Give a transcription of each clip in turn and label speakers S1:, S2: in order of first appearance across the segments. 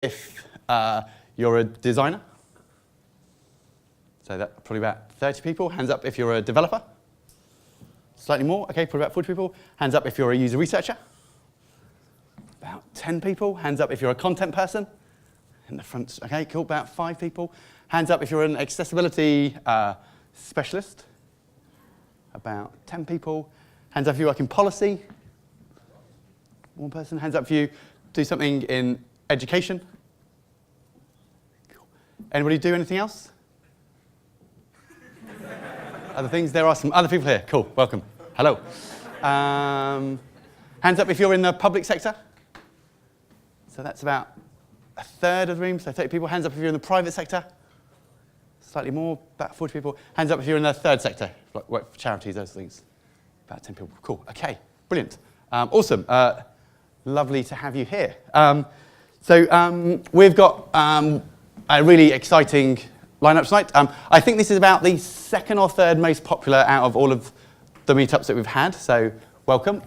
S1: if you're a designer. So that's probably about 30 people. Hands up if you're a developer. Slightly more, okay, probably about 40 people. Hands up if you're a user researcher. About 10 people. Hands up if you're a content person. In the front, okay, cool, about 5 people. Hands up if you're an accessibility specialist. About 10 people. Hands up if you work in policy. 1 person. Hands up if you do something in education. Cool. Anybody do anything else? Other things? There are some other people here. Cool, welcome. Hello. Hands up if you're in the public sector. So that's about a third of the room, so 30 people. Hands up if you're in the private sector. Slightly more, about 40 people. Hands up if you're in the third sector, like work for charities, those things. About 10 people. Cool, okay, brilliant. Awesome, lovely to have you here. We've got a really exciting lineup tonight. I think this is about the 2nd or 3rd most popular out of all of the meetups that we've had, so welcome.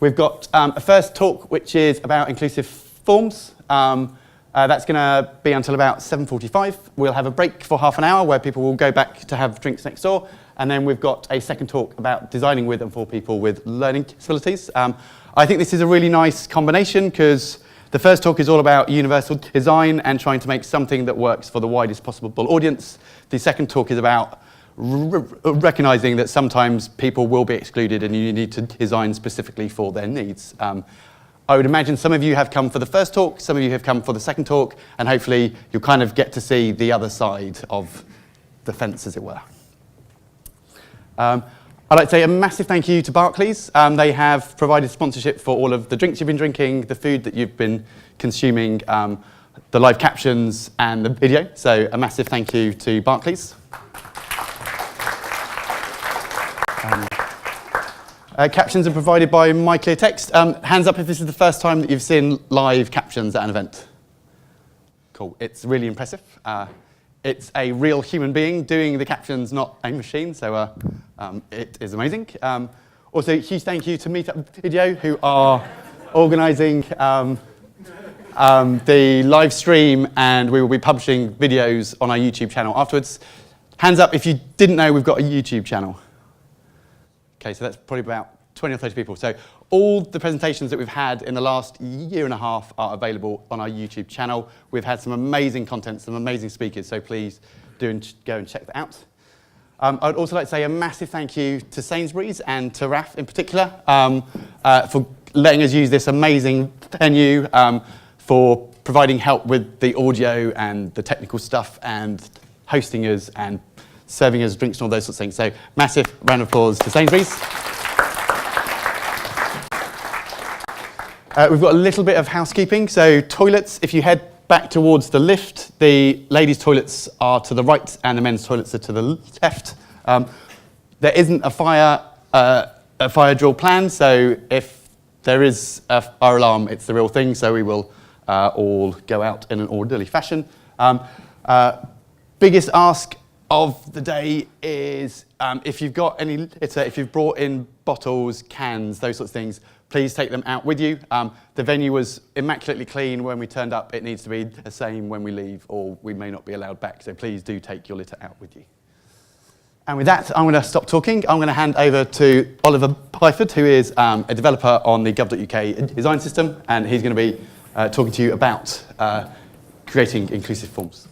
S1: We've got a first talk which is about inclusive forms. That's going to be until about 7:45. We'll have a break for half an hour where people will go back to have drinks next door. And then we've got a second talk about designing with and for people with learning disabilities. I think this is a really nice combination because the first talk is all about universal design and trying to make something that works for the widest possible audience. The second talk is about recognizing that sometimes people will be excluded and you need to design specifically for their needs. I would imagine some of you have come for the first talk, some of you have come for the second talk, and hopefully you'll kind of get to see the other side of the fence, as it were. I'd like to say a massive thank you to Barclays. They have provided sponsorship for all of the drinks you've been drinking, the food that you've been consuming, the live captions, and the video. So a massive thank you to Barclays. Captions are provided by MyClearText. Hands up if this is the first time that you've seen live captions at an event. Cool, it's really impressive. It's a real human being doing the captions, not a machine, so it is amazing. Also, huge thank you to Meetup Video, who are organising the live stream, and we will be publishing videos on our YouTube channel afterwards. Hands up if you didn't know we've got a YouTube channel. Okay, so that's probably about 20 or 30 people. So all the presentations that we've had in the last year and a half are available on our YouTube channel. We've had some amazing content, some amazing speakers, so please do go and check that out. I'd also like to say a massive thank you to Sainsbury's and to Raf in particular for letting us use this amazing venue, for providing help with the audio and the technical stuff and hosting us and serving us drinks and all those sorts of things. So massive round of applause to Sainsbury's. We've got a little bit of housekeeping. So toilets, if you head back towards the lift, the ladies' toilets are to the right and the men's toilets are to the left. There isn't a fire drill planned, so if there is a fire alarm, it's the real thing, so we will all go out in an orderly fashion. Biggest ask of the day is if you've got any litter, if you've brought in bottles, cans, those sorts of things, please take them out with you. The venue was immaculately clean when we turned up. It needs to be the same when we leave, or we may not be allowed back, so please do take your litter out with you. And with that, I'm going to stop talking. I'm going to hand over to Oliver Byford, who is a developer on the gov.uk design system, and he's going to be talking to you about creating inclusive forms.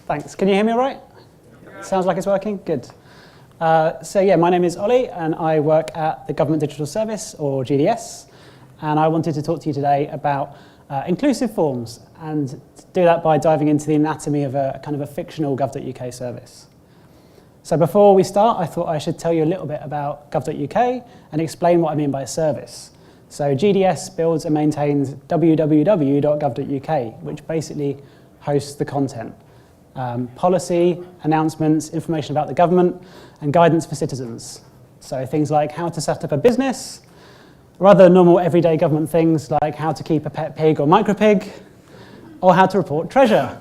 S2: Thanks. Can you hear me all right? Sounds like it's working? Good. So yeah, my name is Ollie, and I work at the Government Digital Service, or GDS, and I wanted to talk to you today about inclusive forms, and do that by diving into the anatomy of a kind of a fictional gov.uk service. So before we start, I thought I should tell you a little bit about gov.uk and explain what I mean by a service. So GDS builds and maintains www.gov.uk, which basically hosts the content. Policy, announcements, information about the government, and guidance for citizens. So things like how to set up a business, or other normal everyday government things like how to keep a pet pig or micropig, or how to report treasure.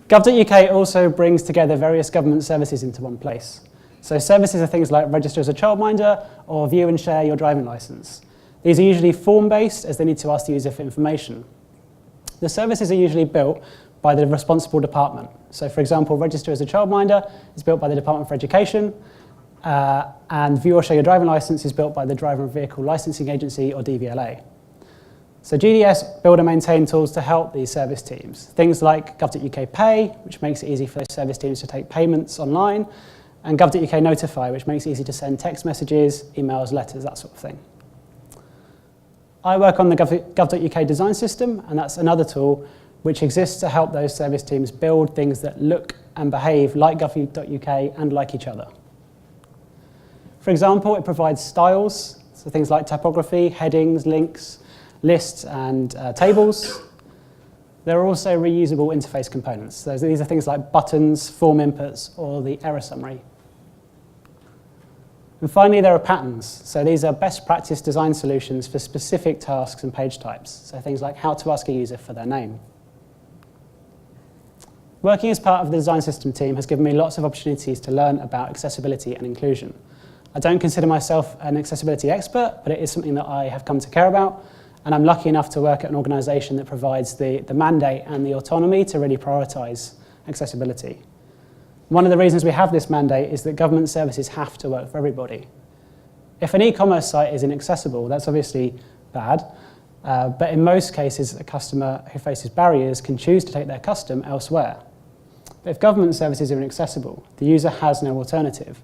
S2: Gov.uk also brings together various government services into one place. So services are things like register as a childminder or view and share your driving license. These are usually form-based as they need to ask the user for information. The services are usually built by the responsible department. So for example, register as a childminder is built by the Department for Education, and view or share your driving license is built by the Driver and Vehicle Licensing Agency, or DVLA. So GDS build and maintain tools to help these service teams. Things like gov.uk Pay, which makes it easy for those service teams to take payments online, and gov.uk Notify, which makes it easy to send text messages, emails, letters, that sort of thing. I work on the gov.uk design system, and that's another tool which exists to help those service teams build things that look and behave like gov.uk and like each other. For example, it provides styles, so things like typography, headings, links, lists, and tables. There are also reusable interface components. So these are things like buttons, form inputs, or the error summary. And finally, there are patterns. So these are best practice design solutions for specific tasks and page types. So things like how to ask a user for their name. Working as part of the design system team has given me lots of opportunities to learn about accessibility and inclusion. I don't consider myself an accessibility expert, but it is something that I have come to care about. And I'm lucky enough to work at an organisation that provides the mandate and the autonomy to really prioritise accessibility. One of the reasons we have this mandate is that government services have to work for everybody. If an e-commerce site is inaccessible, that's obviously bad, but in most cases, a customer who faces barriers can choose to take their custom elsewhere. But if government services are inaccessible, the user has no alternative,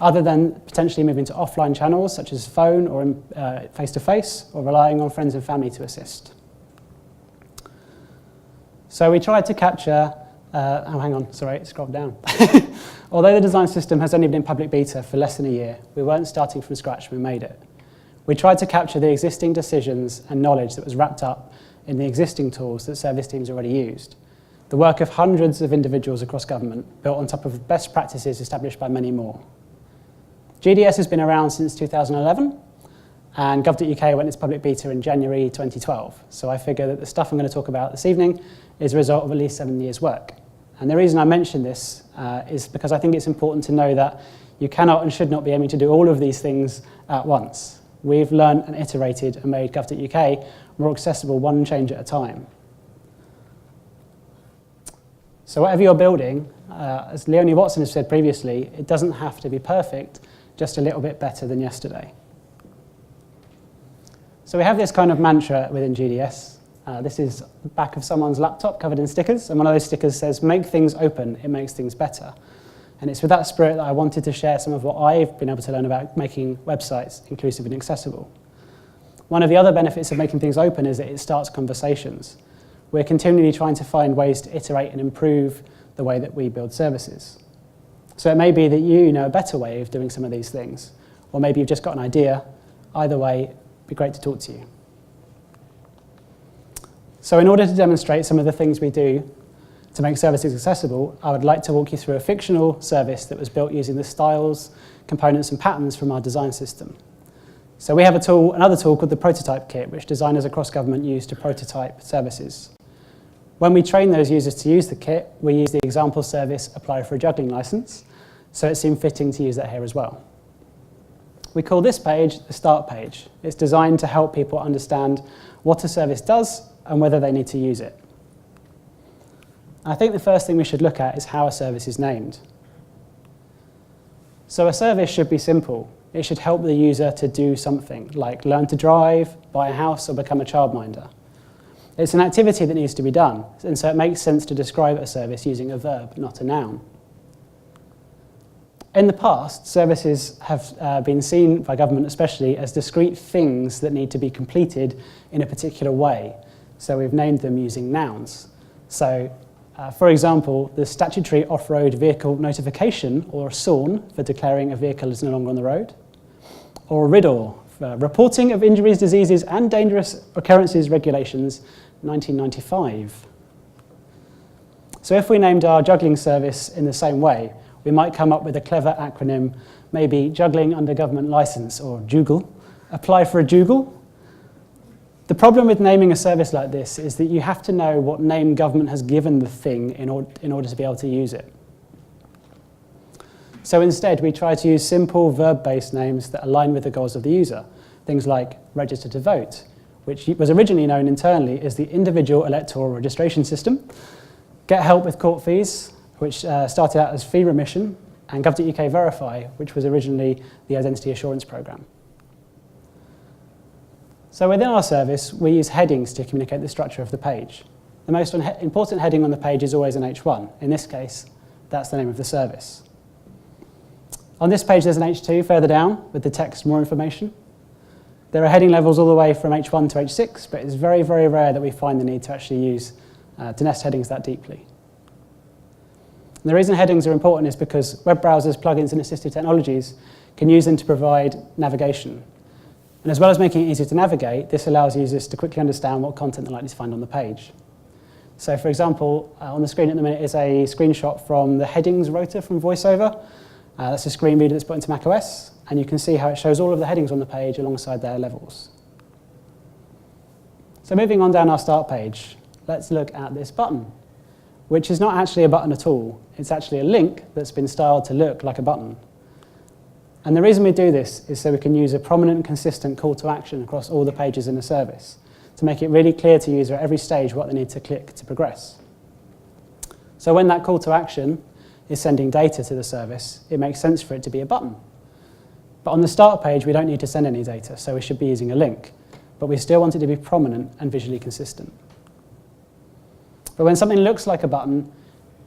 S2: other than potentially moving to offline channels such as phone or face-to-face, or relying on friends and family to assist. So we tried to capture scroll down. Although the design system has only been in public beta for less than a year, we weren't starting from scratch when we made it. We tried to capture the existing decisions and knowledge that was wrapped up in the existing tools that service teams already used. The work of hundreds of individuals across government, built on top of best practices established by many more. GDS has been around since 2011, and gov.uk went into public beta in January 2012. So I figure that the stuff I'm going to talk about this evening is a result of at least 7 years' work. And the reason I mention this is because I think it's important to know that you cannot and should not be aiming to do all of these things at once. We've learned and iterated and made gov.uk more accessible one change at a time. So whatever you're building, as Leonie Watson has said previously, it doesn't have to be perfect, just a little bit better than yesterday. So we have this kind of mantra within GDS. This is the back of someone's laptop covered in stickers, and one of those stickers says, "Make things open, it makes things better." And it's with that spirit that I wanted to share some of what I've been able to learn about making websites inclusive and accessible. One of the other benefits of making things open is that it starts conversations. We're continually trying to find ways to iterate and improve the way that we build services. So it may be that you know a better way of doing some of these things, or maybe you've just got an idea. Either way, it'd be great to talk to you. So in order to demonstrate some of the things we do to make services accessible, I would like to walk you through a fictional service that was built using the styles, components and patterns from our design system. So we have another tool called the Prototype Kit, which designers across government use to prototype services. When we train those users to use the kit, we use the example service apply for a juggling license, so it seemed fitting to use that here as well. We call this page the start page. It's designed to help people understand what a service does and whether they need to use it. I think the first thing we should look at is how a service is named. So a service should be simple. It should help the user to do something, like learn to drive, buy a house, or become a childminder. It's an activity that needs to be done, and so it makes sense to describe a service using a verb, not a noun. In the past, services have been seen by government especially as discrete things that need to be completed in a particular way. So we've named them using nouns. So, for example, the statutory off-road vehicle notification, or SORN, for declaring a vehicle is no longer on the road, or RIDDOR, for reporting of injuries, diseases and dangerous occurrences regulations, 1995. So if we named our juggling service in the same way, we might come up with a clever acronym, maybe juggling under government license, or JUGL, apply for a JUGL. The problem with naming a service like this is that you have to know what name government has given the thing in order to be able to use it. So instead, we try to use simple verb-based names that align with the goals of the user. Things like register to vote, which was originally known internally as the Individual Electoral Registration System, get help with court fees, which started out as fee remission, and Gov.uk Verify, which was originally the Identity Assurance Programme. So within our service, we use headings to communicate the structure of the page. The most important heading on the page is always an H1. In this case, that's the name of the service. On this page, there's an H2 further down with the text more information. There are heading levels all the way from H1 to H6, but it's very, very rare that we find the need to actually use to nest headings that deeply. And the reason headings are important is because web browsers, plugins, and assistive technologies can use them to provide navigation. And as well as making it easier to navigate, this allows users to quickly understand what content they're likely to find on the page. So for example, on the screen at the minute is a screenshot from the headings rotor from VoiceOver. That's a screen reader that's put into macOS, and you can see how it shows all of the headings on the page alongside their levels. So moving on down our start page, let's look at this button, which is not actually a button at all. It's actually a link that's been styled to look like a button. And the reason we do this is so we can use a prominent and consistent call to action across all the pages in the service to make it really clear to users at every stage what they need to click to progress. So when that call to action is sending data to the service, it makes sense for it to be a button. But on the start page, we don't need to send any data, so we should be using a link. But we still want it to be prominent and visually consistent. But when something looks like a button,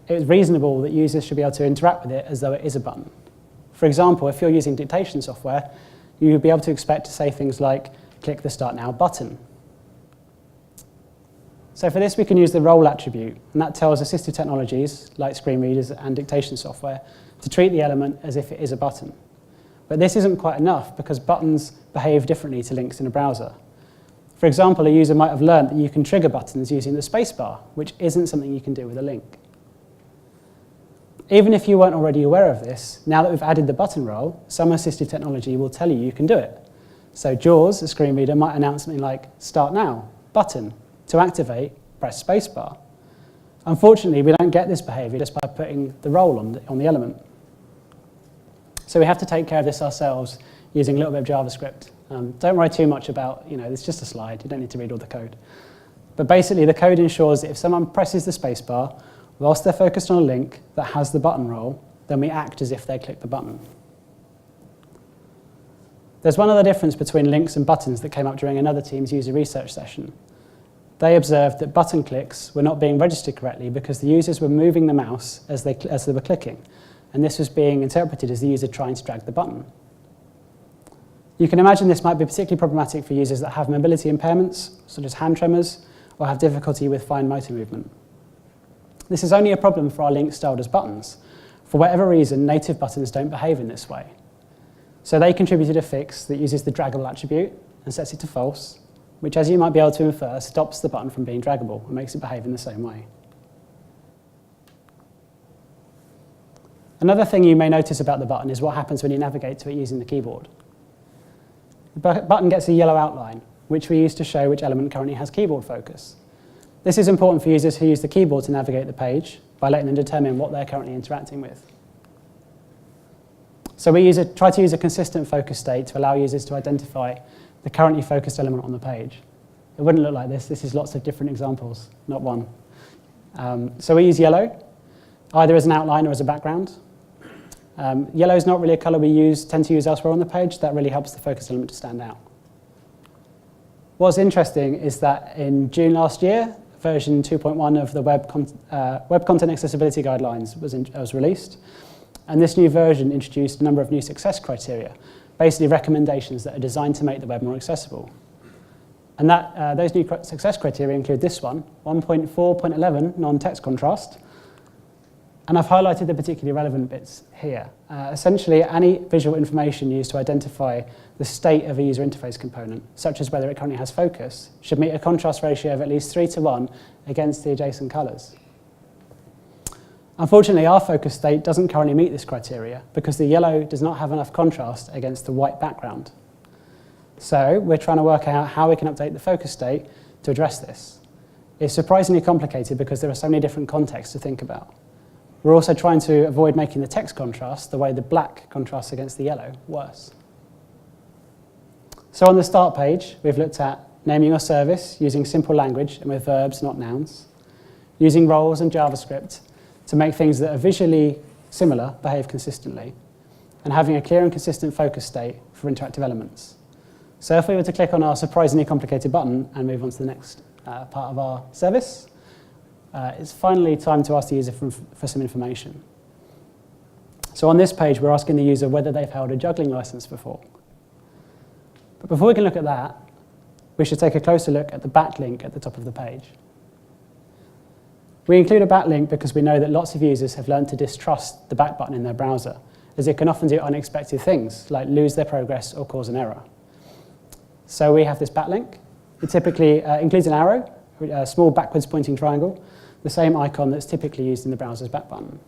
S2: it's reasonable that users should be able to interact with it as though it is a button. For example, if you're using dictation software, you'd be able to expect to say things like, click the Start Now button. So for this, we can use the role attribute, and that tells assistive technologies, like screen readers and dictation software, to treat the element as if it is a button. But this isn't quite enough, because buttons behave differently to links in a browser. For example, a user might have learned that you can trigger buttons using the spacebar, which isn't something you can do with a link. Even if you weren't already aware of this, now that we've added the button role, some assistive technology will tell you you can do it. So JAWS, a screen reader, might announce something like, Start Now, button. To activate, press spacebar. Unfortunately, we don't get this behavior just by putting the role on the element. So we have to take care of this ourselves using a little bit of JavaScript. Don't worry too much about, it's just a slide. You don't need to read all the code. But basically, the code ensures that if someone presses the spacebar, whilst they're focused on a link that has the button role, then we act as if they click the button. There's one other difference between links and buttons that came up during another team's user research session. They observed that button clicks were not being registered correctly because the users were moving the mouse as they were clicking, and this was being interpreted as the user trying to drag the button. You can imagine this might be particularly problematic for users that have mobility impairments, such as hand tremors, or have difficulty with fine motor movement. This is only a problem for our links styled as buttons. For whatever reason, native buttons don't behave in this way. So they contributed a fix that uses the draggable attribute and sets it to false, which, as you might be able to infer, stops the button from being draggable and makes it behave in the same way. Another thing you may notice about the button is what happens when you navigate to it using the keyboard. The button gets a yellow outline, which we use to show which element currently has keyboard focus. This is important for users who use the keyboard to navigate the page by letting them determine what they're currently interacting with. So we try to use a consistent focus state to allow users to identify the currently focused element on the page. It wouldn't look like this. This is lots of different examples, not one. So we use yellow, either as an outline or as a background. Yellow is not really a colour we tend to use elsewhere on the page. That really helps the focus element to stand out. What's interesting is that in June last year, version 2.1 of the Web Content Accessibility Guidelines was released. And this new version introduced a number of new success criteria, basically recommendations that are designed to make the web more accessible. And those new success criteria include this one, 1.4.11 non-text contrast. And I've highlighted the particularly relevant bits here. Essentially, any visual information used to identify the state of a user interface component, such as whether it currently has focus, should meet a contrast ratio of at least 3:1 against the adjacent colours. Unfortunately, our focus state doesn't currently meet this criteria because the yellow does not have enough contrast against the white background. So we're trying to work out how we can update the focus state to address this. It's surprisingly complicated because there are so many different contexts to think about. We're also trying to avoid making the text contrast, the way the black contrasts against the yellow, worse. So on the start page, we've looked at naming your service using simple language and with verbs, not nouns, using roles and JavaScript to make things that are visually similar behave consistently, and having a clear and consistent focus state for interactive elements. So if we were to click on our surprisingly complicated button and move on to the next part of our service, it's finally time to ask the user for some information. So on this page, we're asking the user whether they've held a juggling license before. But before we can look at that, we should take a closer look at the backlink at the top of the page. We include a backlink because we know that lots of users have learned to distrust the back button in their browser, as it can often do unexpected things, like lose their progress or cause an error. So we have this backlink. It typically includes an arrow, a small backwards pointing triangle, the same icon that's typically used in the browser's back button.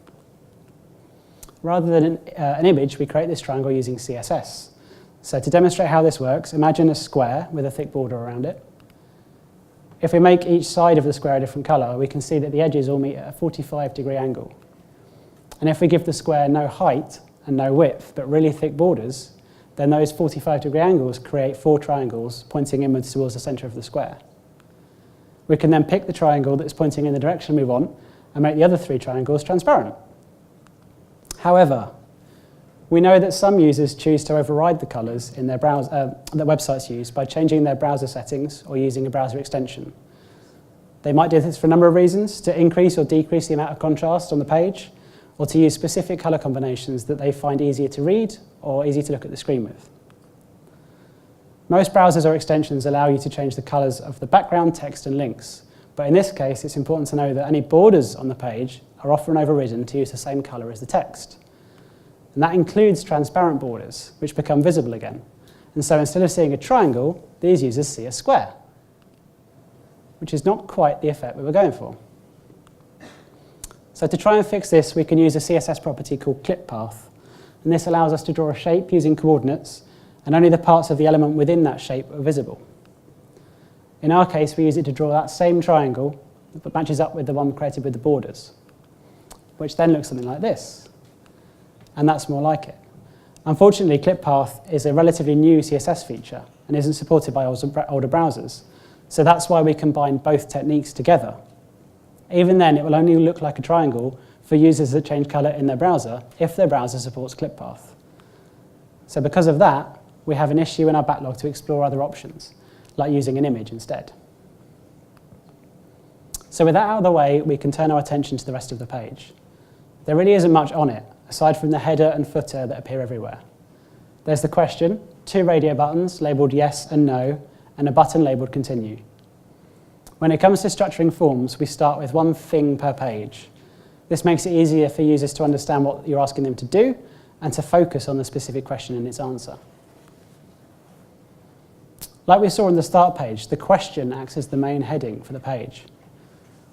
S2: Rather than an image, we create this triangle using CSS. So to demonstrate how this works, imagine a square with a thick border around it. If we make each side of the square a different colour, we can see that the edges all meet at a 45-degree angle. And if we give the square no height and no width, but really thick borders, then those 45-degree angles create 4 triangles pointing inwards towards the centre of the square. We can then pick the triangle that's pointing in the direction we want and make the other 3 triangles transparent. However, we know that some users choose to override the colours in their browser, that websites use by changing their browser settings or using a browser extension. They might do this for a number of reasons, to increase or decrease the amount of contrast on the page, or to use specific colour combinations that they find easier to read or easy to look at the screen with. Most browsers or extensions allow you to change the colours of the background, text and links, but in this case it's important to know that any borders on the page are often overridden to use the same colour as the text. And that includes transparent borders, which become visible again. And so instead of seeing a triangle, these users see a square, which is not quite the effect we were going for. So to try and fix this, we can use a CSS property called clip path. And this allows us to draw a shape using coordinates, and only the parts of the element within that shape are visible. In our case, we use it to draw that same triangle that matches up with the one created with the borders, which then looks something like this. And that's more like it. Unfortunately, clip path is a relatively new CSS feature and isn't supported by older browsers. So that's why we combine both techniques together. Even then, it will only look like a triangle for users that change colour in their browser if their browser supports clip path. So because of that, we have an issue in our backlog to explore other options, like using an image instead. So with that out of the way, we can turn our attention to the rest of the page. There really isn't much on it, aside from the header and footer that appear everywhere. There's the question, 2 radio buttons labelled yes and no, and a button labelled continue. When it comes to structuring forms, we start with 1 thing per page. This makes it easier for users to understand what you're asking them to do and to focus on the specific question and its answer. Like we saw on the start page, the question acts as the main heading for the page.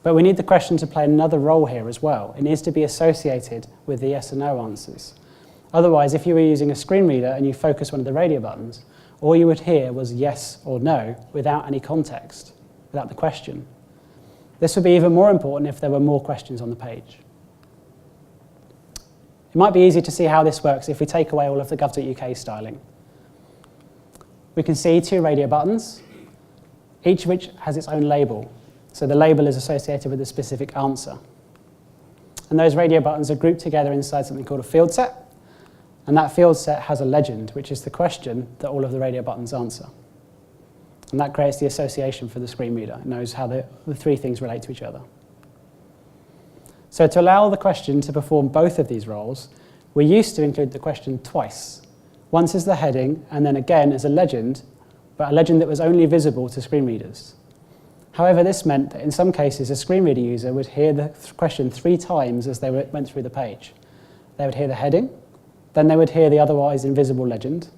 S2: But we need the question to play another role here as well. It needs to be associated with the yes and no answers. Otherwise, if you were using a screen reader and you focus one of the radio buttons, all you would hear was yes or no without any context, without the question. This would be even more important if there were more questions on the page. It might be easy to see how this works if we take away all of the gov.uk styling. We can see 2 radio buttons, each of which has its own label. So the label is associated with a specific answer. And those radio buttons are grouped together inside something called a field set. And that field set has a legend, which is the question that all of the radio buttons answer. And that creates the association for the screen reader. It knows how the 3 things relate to each other. So to allow the question to perform both of these roles, we used to include the question twice. Once as the heading, and then again as a legend, but a legend that was only visible to screen readers. However, this meant that in some cases a screen reader user would hear the question 3 times as they went through the page. They would hear the heading, then they would hear the otherwise invisible legend,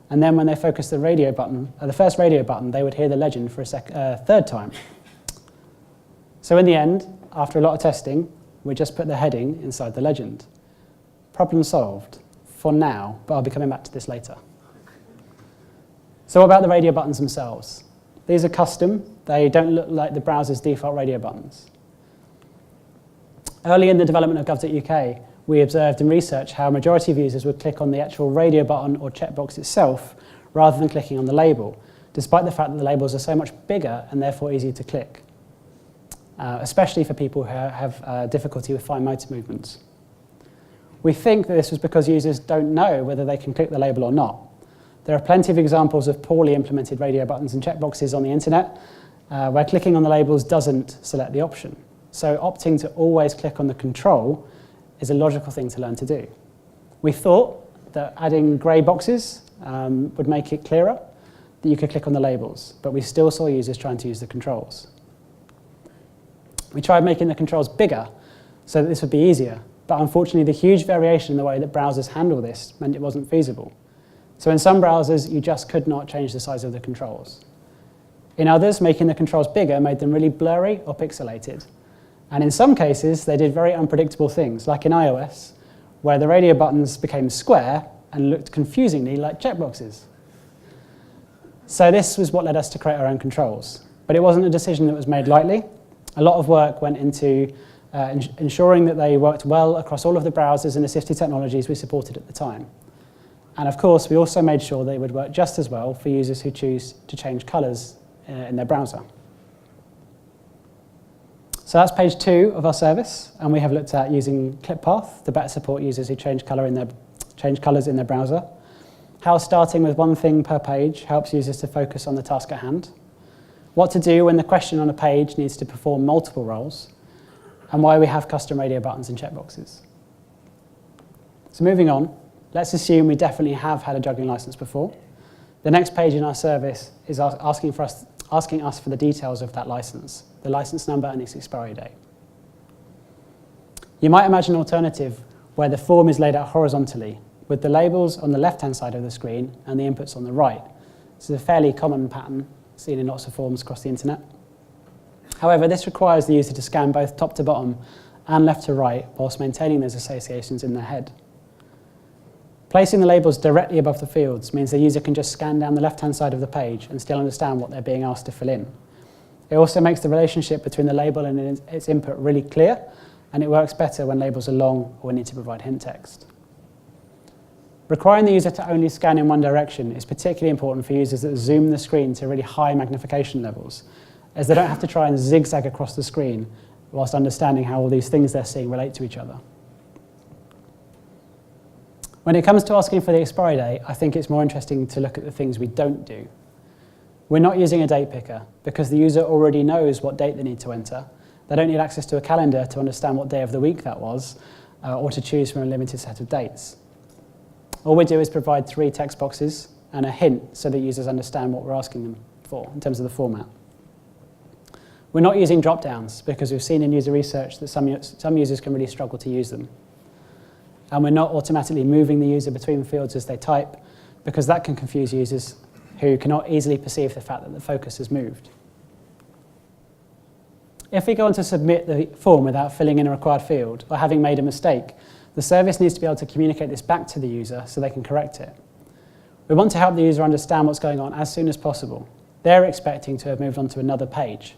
S2: and then when they focused the radio button, the first radio button, they would hear the legend for a 3rd time. So in the end, after a lot of testing, we just put the heading inside the legend. Problem solved, for now, but I'll be coming back to this later. So what about the radio buttons themselves? These are custom. They don't look like the browser's default radio buttons. Early in the development of gov.uk, we observed in research how a majority of users would click on the actual radio button or checkbox itself rather than clicking on the label, despite the fact that the labels are so much bigger and therefore easier to click, especially for people who have difficulty with fine motor movements. We think that this was because users don't know whether they can click the label or not. There are plenty of examples of poorly implemented radio buttons and checkboxes on the internet where clicking on the labels doesn't select the option. So opting to always click on the control is a logical thing to learn to do. We thought that adding grey boxes would make it clearer that you could click on the labels, but we still saw users trying to use the controls. We tried making the controls bigger so that this would be easier, but unfortunately the huge variation in the way that browsers handle this meant it wasn't feasible. So in some browsers, you just could not change the size of the controls. In others, making the controls bigger made them really blurry or pixelated. And in some cases, they did very unpredictable things, like in iOS, where the radio buttons became square and looked confusingly like checkboxes. So this was what led us to create our own controls. But it wasn't a decision that was made lightly. A lot of work went into ensuring that they worked well across all of the browsers and assistive technologies we supported at the time. And of course, we also made sure they would work just as well for users who choose to change colours in their browser. So that's page 2 of our service, and we have looked at using ClipPath to better support users who change colours in their browser, how starting with one thing per page helps users to focus on the task at hand, what to do when the question on a page needs to perform multiple roles, and why we have custom radio buttons and checkboxes. So moving on, let's assume we definitely have had a juggling license before. The next page in our service is asking us for the details of that license, the license number and its expiry date. You might imagine an alternative where the form is laid out horizontally, with the labels on the left-hand side of the screen and the inputs on the right. This is a fairly common pattern seen in lots of forms across the internet. However, this requires the user to scan both top to bottom and left to right whilst maintaining those associations in their head. Placing the labels directly above the fields means the user can just scan down the left-hand side of the page and still understand what they're being asked to fill in. It also makes the relationship between the label and its input really clear, and it works better when labels are long or we need to provide hint text. Requiring the user to only scan in one direction is particularly important for users that zoom the screen to really high magnification levels, as they don't have to try and zigzag across the screen whilst understanding how all these things they're seeing relate to each other. When it comes to asking for the expiry date, I think it's more interesting to look at the things we don't do. We're not using a date picker because the user already knows what date they need to enter. They don't need access to a calendar to understand what day of the week that was, or to choose from a limited set of dates. All we do is provide 3 text boxes and a hint so that users understand what we're asking them for in terms of the format. We're not using drop-downs because we've seen in user research that some users can really struggle to use them. And we're not automatically moving the user between fields as they type because that can confuse users who cannot easily perceive the fact that the focus has moved. If we go on to submit the form without filling in a required field or having made a mistake, the service needs to be able to communicate this back to the user so they can correct it. We want to help the user understand what's going on as soon as possible. They're expecting to have moved on to another page.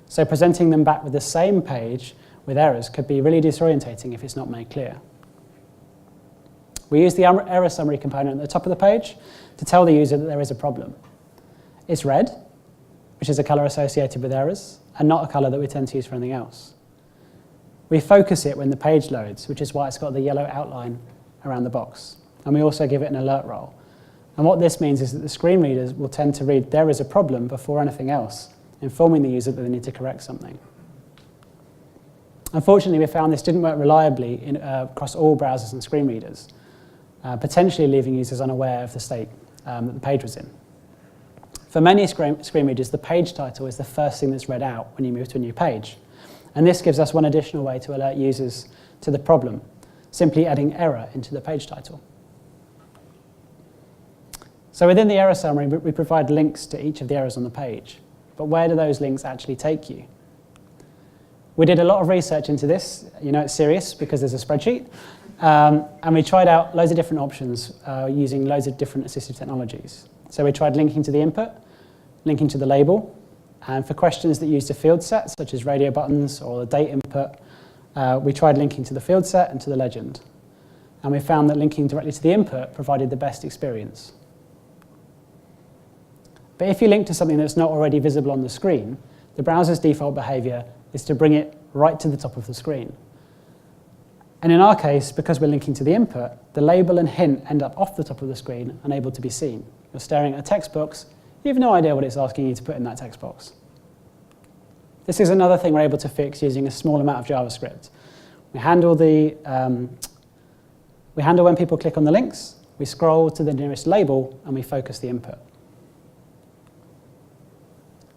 S2: So presenting them back with the same page with errors could be really disorientating if it's not made clear. We use the error summary component at the top of the page to tell the user that there is a problem. It's red, which is a colour associated with errors, and not a colour that we tend to use for anything else. We focus it when the page loads, which is why it's got the yellow outline around the box. And we also give it an alert role. And what this means is that the screen readers will tend to read "there is a problem" before anything else, informing the user that they need to correct something. Unfortunately, we found this didn't work reliably across all browsers and screen readers, potentially leaving users unaware of the state that the page was in. For many screen readers, the page title is the first thing that's read out when you move to a new page. And this gives us one additional way to alert users to the problem, simply adding error into the page title. So within the error summary, we provide links to each of the errors on the page. But where do those links actually take you? We did a lot of research into this. You know it's serious because there's a spreadsheet. And we tried out loads of different options using loads of different assistive technologies. So we tried linking to the input, linking to the label, and for questions that used a field set, such as radio buttons or the date input, we tried linking to the field set and to the legend. And we found that linking directly to the input provided the best experience. But if you link to something that's not already visible on the screen, the browser's default behavior is to bring it right to the top of the screen. And in our case, because we're linking to the input, the label and hint end up off the top of the screen, unable to be seen. You're staring at a text box, you have no idea what it's asking you to put in that text box. This is another thing we're able to fix using a small amount of JavaScript. We handle when people click on the links, we scroll to the nearest label, and we focus the input.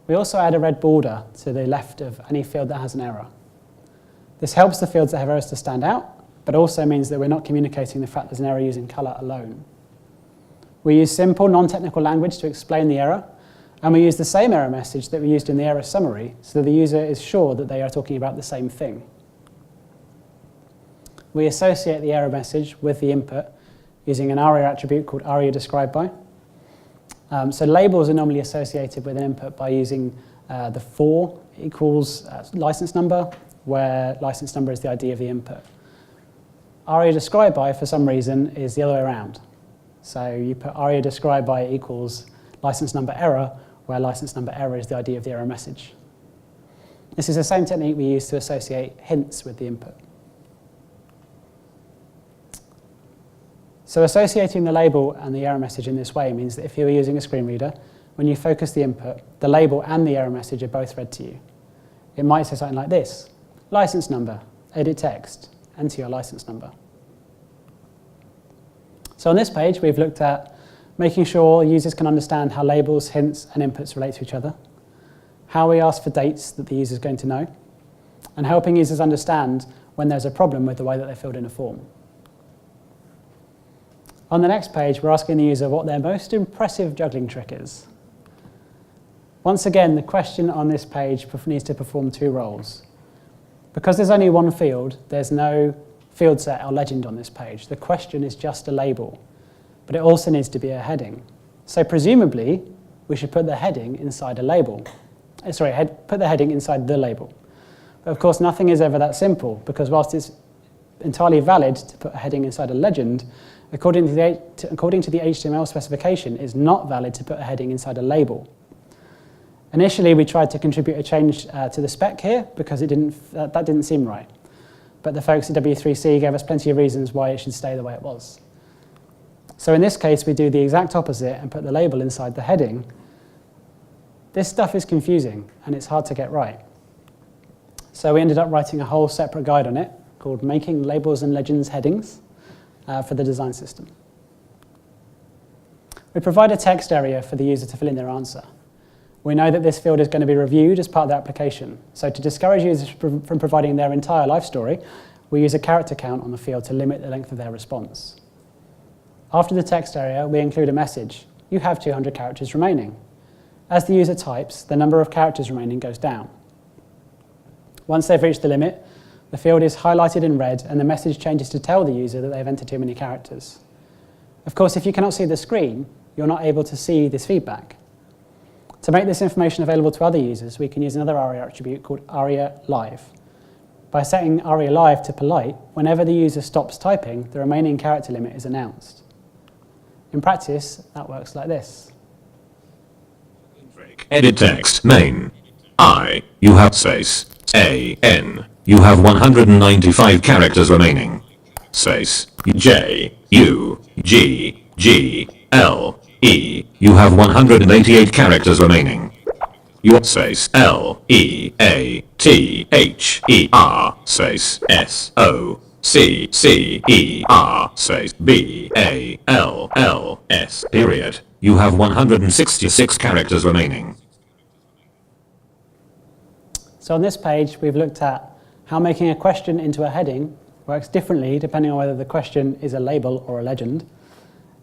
S2: We also add a red border to the left of any field that has an error. This helps the fields that have errors to stand out, but also means that we're not communicating the fact there's an error using colour alone. We use simple, non-technical language to explain the error, and we use the same error message that we used in the error summary, so that the user is sure that they are talking about the same thing. We associate the error message with the input using an ARIA attribute called ARIA described by. So labels are normally associated with an input by using the for equals license number, where license number is the ID of the input. ARIA described by, for some reason, is the other way around. So you put ARIA described by equals license number error, where license number error is the ID of the error message. This is the same technique we use to associate hints with the input. So associating the label and the error message in this way means that if you were using a screen reader, when you focus the input, the label and the error message are both read to you. It might say something like this: license number, edit text, enter your license number. So on this page, we've looked at making sure users can understand how labels, hints, and inputs relate to each other, how we ask for dates that the user is going to know, and helping users understand when there's a problem with the way that they filled in a form. On the next page, we're asking the user what their most impressive juggling trick is. Once again, the question on this page needs to perform two roles. Because there's only one field, there's no field set or legend on this page. The question is just a label, but it also needs to be a heading. So presumably, we should put the heading inside a label. Put the heading inside the label. But of course, nothing is ever that simple, because whilst it's entirely valid to put a heading inside a legend, according to the HTML specification, it's not valid to put a heading inside a label. Initially, we tried to contribute a change to the spec here because that didn't seem right. But the folks at W3C gave us plenty of reasons why it should stay the way it was. So in this case, we do the exact opposite and put the label inside the heading. This stuff is confusing, and it's hard to get right. So we ended up writing a whole separate guide on it called Making Labels and Legends Headings for the design system. We provide a text area for the user to fill in their answer. We know that this field is going to be reviewed as part of the application. So to discourage users from providing their entire life story, we use a character count on the field to limit the length of their response. After the text area, we include a message. You have 200 characters remaining. As the user types, the number of characters remaining goes down. Once they've reached the limit, the field is highlighted in red, and the message changes to tell the user that they've entered too many characters. Of course, if you cannot see the screen, you're not able to see this feedback. To make this information available to other users, we can use another ARIA attribute called ARIA Live. By setting ARIA Live to polite, whenever the user stops typing, the remaining character limit is announced. In practice, that works like this.
S3: Edit text, main. You have space. A-N. You have 195 characters remaining. Space. J-U-G-G-L-E. You have 188 characters remaining. Your space. L-E-A-T-H-E-R. Space. S-O-C-C-E-R. Space. B-A-L-L-S. Period. You have 166 characters remaining.
S2: So on this page, we've looked at how making a question into a heading works differently depending on whether the question is a label or a legend,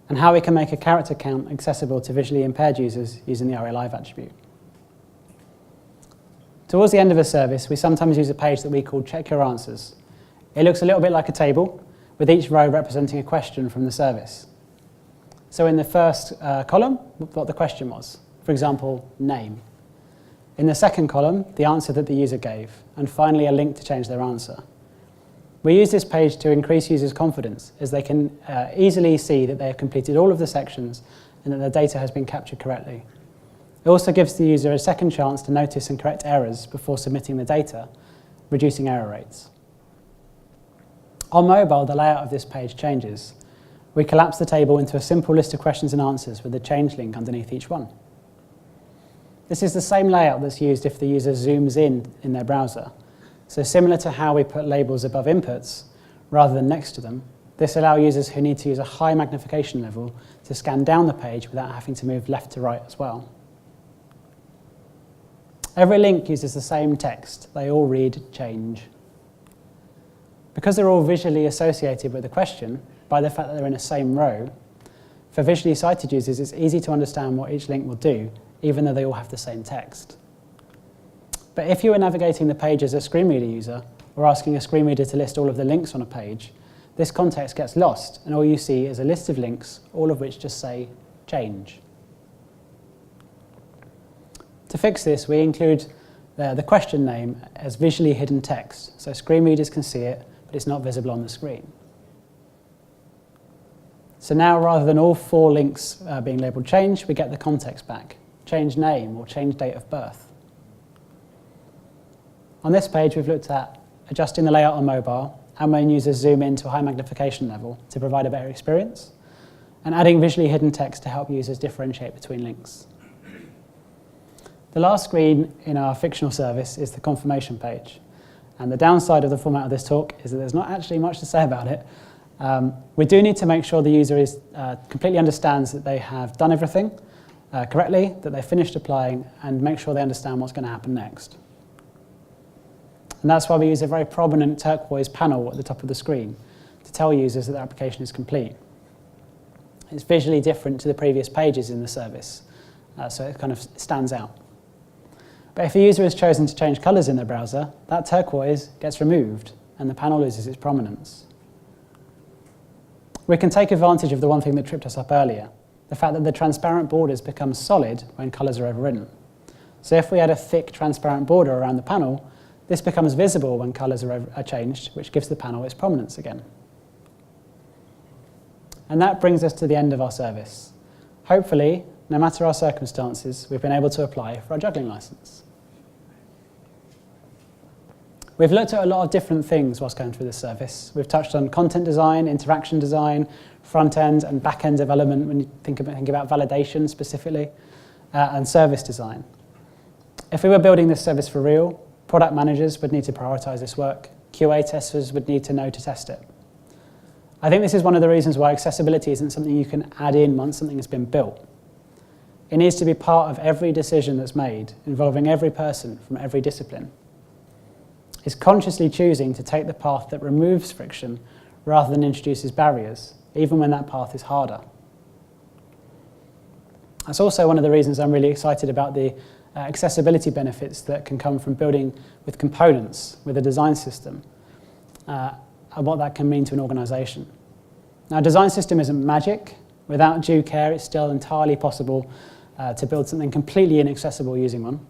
S2: and how we can make a character count accessible to visually impaired users using the ARIA Live attribute. Towards the end of a service, we sometimes use a page that we call Check Your Answers. It looks a little bit like a table, with each row representing a question from the service. So in the first column, what the question was. For example, name. In the second column, the answer that the user gave, and finally a link to change their answer. We use this page to increase users' confidence, as they can easily see that they have completed all of the sections and that the data has been captured correctly. It also gives the user a second chance to notice and correct errors before submitting the data, reducing error rates. On mobile, the layout of this page changes. We collapse the table into a simple list of questions and answers with a change link underneath each one. This is the same layout that's used if the user zooms in their browser. So similar to how we put labels above inputs rather than next to them, this allows users who need to use a high magnification level to scan down the page without having to move left to right as well. Every link uses the same text. They all read change. Because they're all visually associated with the question, by the fact that they're in the same row, for visually sighted users, it's easy to understand what each link will do, even though they all have the same text. But if you are navigating the page as a screen reader user, or asking a screen reader to list all of the links on a page, this context gets lost, and all you see is a list of links, all of which just say change. To fix this, we include the question name as visually hidden text, so screen readers can see it, but it's not visible on the screen. So now, rather than all 4 links being labelled change, we get the context back, change name or change date of birth. On this page, we've looked at adjusting the layout on mobile and when users zoom in to a high magnification level to provide a better experience, and adding visually hidden text to help users differentiate between links. The last screen in our fictional service is the confirmation page. And the downside of the format of this talk is that there's not actually much to say about it. We do need to make sure the user completely understands that they have done everything correctly, that they've finished applying, and make sure they understand what's going to happen next. And that's why we use a very prominent turquoise panel at the top of the screen to tell users that the application is complete. It's visually different to the previous pages in the service, so it kind of stands out. But if a user has chosen to change colours in their browser, that turquoise gets removed and the panel loses its prominence. We can take advantage of the one thing that tripped us up earlier, the fact that the transparent borders become solid when colours are overridden. So if we add a thick transparent border around the panel, this becomes visible when colours are changed, which gives the panel its prominence again. And that brings us to the end of our service. Hopefully, no matter our circumstances, we've been able to apply for our juggling licence. We've looked at a lot of different things whilst going through this service. We've touched on content design, interaction design, front-end and back-end development when you think about validation specifically, and service design. If we were building this service for real, product managers would need to prioritise this work. QA testers would need to know to test it. I think this is one of the reasons why accessibility isn't something you can add in once something has been built. It needs to be part of every decision that's made, involving every person from every discipline. It's consciously choosing to take the path that removes friction rather than introduces barriers, even when that path is harder. That's also one of the reasons I'm really excited about the accessibility benefits that can come from building with components, with a design system, and what that can mean to an organisation. Now, a design system isn't magic. Without due care, it's still entirely possible to build something completely inaccessible using one.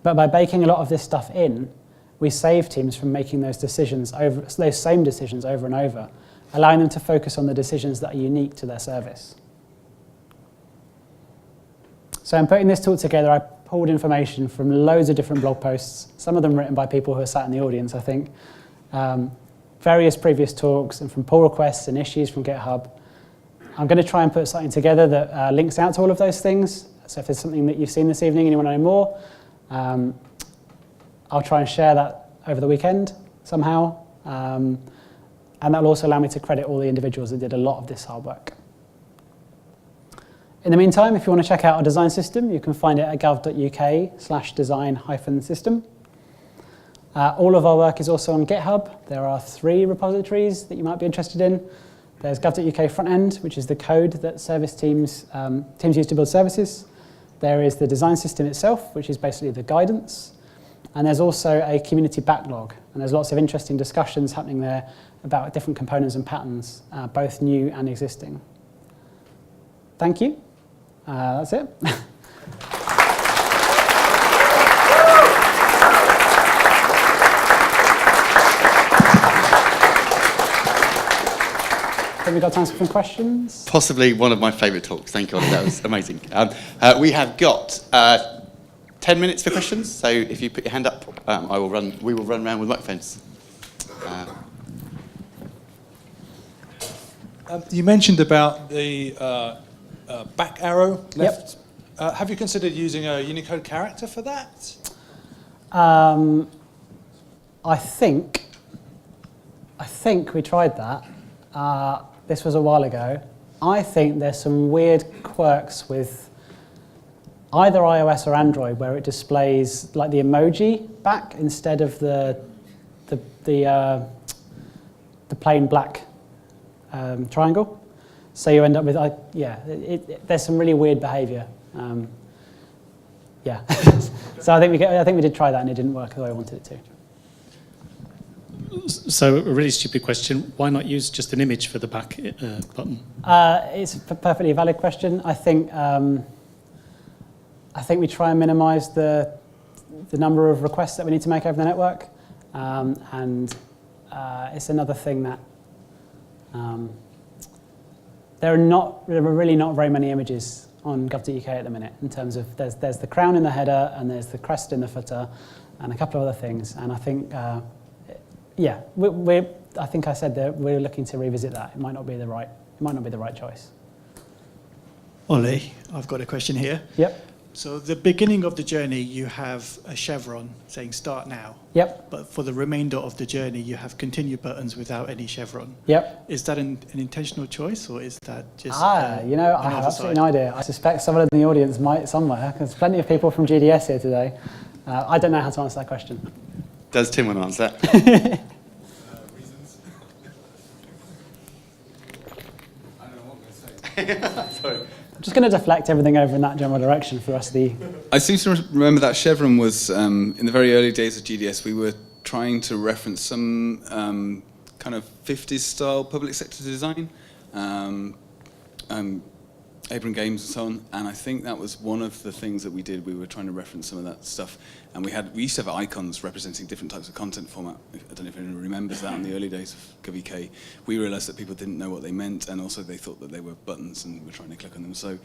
S2: But by baking a lot of this stuff in, we save teams from making those same decisions over and over, allowing them to focus on the decisions that are unique to their service. So in putting this talk together, I pulled information from loads of different blog posts, some of them written by people who are sat in the audience, I think, various previous talks, and from pull requests and issues from GitHub. I'm going to try and put something together that links out to all of those things. So if there's something that you've seen this evening and you want to know more, I'll try and share that over the weekend somehow. And that'll also allow me to credit all the individuals that did a lot of this hard work. In the meantime, if you want to check out our design system, you can find it at gov.uk/design-system. All of our work is also on GitHub. There are 3 repositories that you might be interested in. There's gov.uk front-end, which is the code that service teams use to build services. There is the design system itself, which is basically the guidance. And there's also a community backlog. And there's lots of interesting discussions happening there about different components and patterns, both new and existing. Thank you. That's it. think we've got time for some questions.
S1: Possibly one of my favourite talks. Thank you, Ollie. That was amazing. We have got 10 minutes for questions, so if you put your hand up, we will run around with microphones.
S4: You mentioned about the back arrow left.
S2: Yep.
S4: Have you considered using a Unicode character for that?
S2: I think we tried that. This was a while ago. I think there's some weird quirks with either iOS or Android where it displays like the emoji back instead of the plain black triangle. So you end up with there's some really weird behaviour. So I think we did try that and it didn't work the way I wanted it to.
S5: So a really stupid question, why not use just an image for the back button?
S2: It's a perfectly valid question. I think we try and minimise the number of requests that we need to make over the network, and it's another thing that there are really not very many images on gov.uk at the minute. In terms of there's the crown in the header and there's the crest in the footer, and a couple of other things. And I think I think I said that we're looking to revisit that. It might not be the right choice.
S6: Ollie, I've got a question here.
S2: Yep.
S6: So at the beginning of the journey, you have a chevron saying start now.
S2: Yep.
S6: But for the remainder of the journey, you have continue buttons without any chevron.
S2: Yep.
S6: Is that an intentional choice, or is that just
S2: I have absolutely no idea. I suspect someone in the audience might somewhere, because plenty of people from GDS here today. I don't know how to answer that question.
S1: Does Tim want to answer that?
S7: Reasons. I don't know what I'm going to say.
S1: Sorry.
S2: I'm just going to deflect everything over in that general direction for the rest of the...
S7: I seem to remember that chevron was, in the very early days of GDS, we were trying to reference some kind of 50s style public sector design, Abram Games and so on, and I think that was one of the things that we did. We were trying to reference some of that stuff, and we used to have icons representing different types of content format. I don't know if anyone remembers that in the early days of GovUK. We realised that people didn't know what they meant, and also they thought that they were buttons and were trying to click on them. So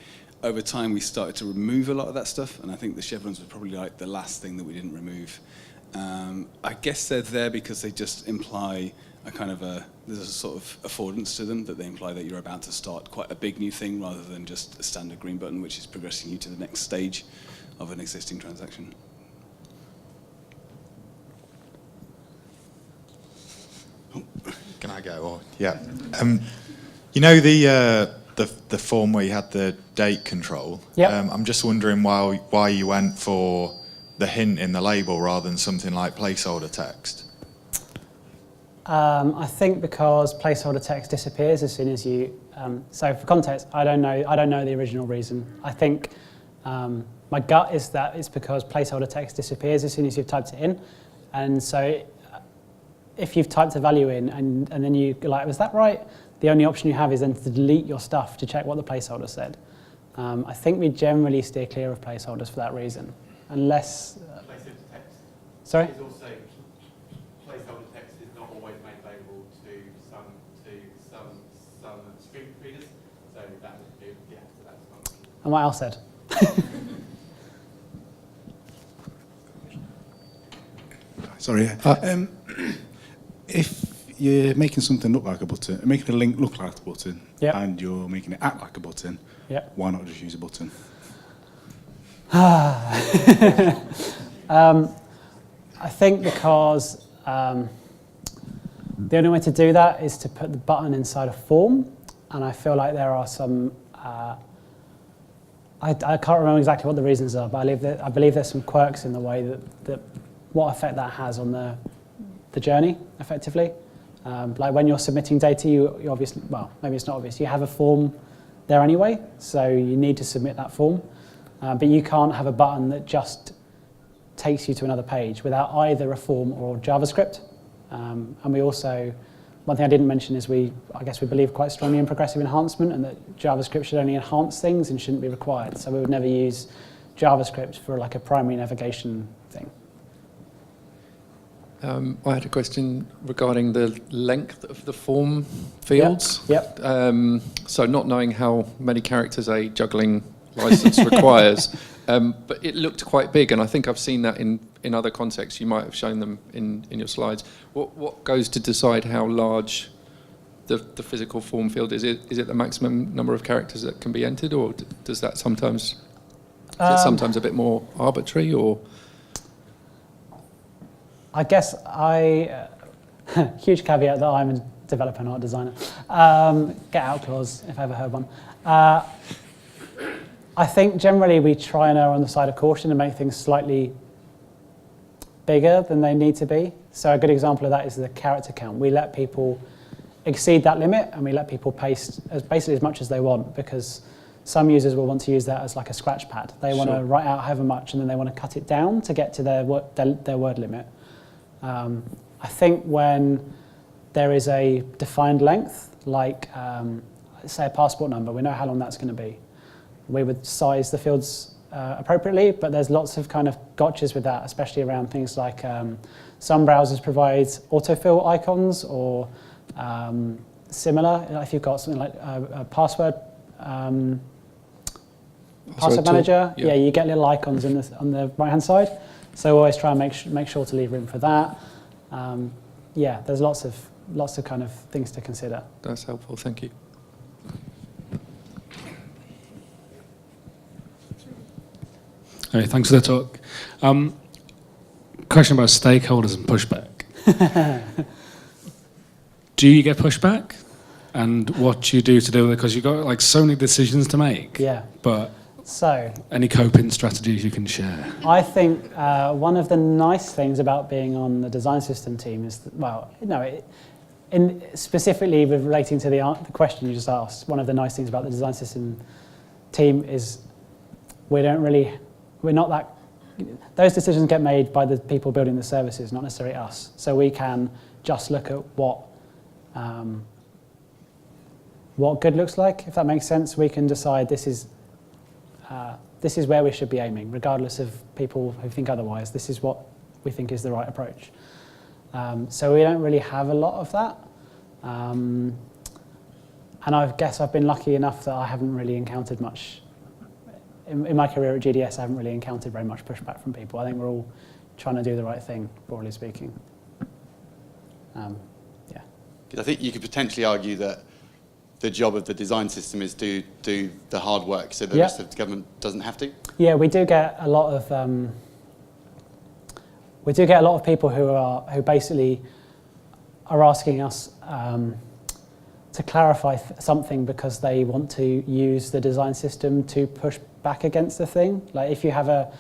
S7: over time we started to remove a lot of that stuff, and I think the chevrons were probably like the last thing that we didn't remove. I guess they're there because they just imply there's a sort of affordance to them, that they imply that you're about to start quite a big new thing rather than just a standard green button which is progressing you to the next stage of an existing transaction.
S8: Can I go? Or, yeah. You know the form where you had the date control?
S2: Yep.
S8: I'm just wondering why you went for the hint in the label rather than something like placeholder text.
S2: I think because placeholder text disappears as soon as you... so for context, I don't know the original reason. I think my gut is that it's because placeholder text disappears as soon as you've typed it in. And so if you've typed a value in and then you're like, was that right? The only option you have is then to delete your stuff to check what the placeholder said. I think we generally steer clear of placeholders for that reason. Unless...
S1: Placeholder text.
S2: Sorry?
S1: Is also placeholder text is not always made available to some screen readers. So that would be, so that's not.
S2: And what else said?
S9: Sorry. If you're making something look like a button, making a link look like a button,
S2: Yep.
S9: and you're making it act like a button,
S2: Yep.
S9: why not just use a button?
S2: I think because the only way to do that is to put the button inside a form, and I feel like there are some... I can't remember exactly what the reasons are, but I believe there's some quirks in the way that what effect that has on the journey, effectively. Like when you're submitting data, you obviously, well, maybe it's not obvious, you have a form there anyway, so you need to submit that form. But you can't have a button that just takes you to another page without either a form or JavaScript. And we also, one thing I didn't mention is I guess we believe quite strongly in progressive enhancement, and that JavaScript should only enhance things and shouldn't be required. So we would never use JavaScript for like a primary navigation thing.
S10: I had a question regarding the length of the form fields.
S2: Yep.
S10: So not knowing how many characters a juggling license requires, but it looked quite big, and I think I've seen that in other contexts. You might have shown them in your slides. What goes to decide how large the physical form field is? Is it the maximum number of characters that can be entered, or does that sometimes is it sometimes a bit more arbitrary, or?
S2: I guess huge caveat that I'm a developer, not a designer. Get out clause, if I ever heard one. I think generally we try and err on the side of caution and make things slightly bigger than they need to be. So a good example of that is the character count. We let people exceed that limit, and we let people paste basically as much as they want, because some users will want to use that as like a scratch pad. They want to write out however much, and then they want to cut it down to get to their word limit. I think when there is a defined length, like say a passport number, we know how long that's going to be. We would size the fields appropriately, but there's lots of kind of gotchas with that, especially around things like some browsers provide autofill icons or similar. If you've got something like a password manager, yeah, you get little icons on the right-hand side. So always try and make sure to leave room for that. Yeah, there's lots of kind of things to consider.
S10: That's helpful, thank you.
S11: Hey, thanks for the talk. Question about stakeholders and pushback. Do you get pushback? And what do you do to deal with it? Because you've got like so many decisions to make.
S2: Yeah.
S11: But
S2: so
S11: any coping strategies you can share?
S2: I think one of the nice things about being on the design system team is that, well, no, specifically relating to the question you just asked, one of the nice things about the design system team is we're not that, those decisions get made by the people building the services, not necessarily us. So we can just look at what good looks like, if that makes sense. We can decide this is where we should be aiming, regardless of people who think otherwise. This is what we think is the right approach. So we don't really have a lot of that. And I guess I've been lucky enough that I haven't really encountered much. In my career at GDS, I haven't really encountered very much pushback from people. I think we're all trying to do the right thing, broadly speaking. Yeah.
S1: I think you could potentially argue that the job of the design system is to do the hard work so the rest of the government doesn't have to? Yeah,
S2: we do get a lot of people who basically are asking us to clarify something because they want to use the design system to push back against the thing. Like if you have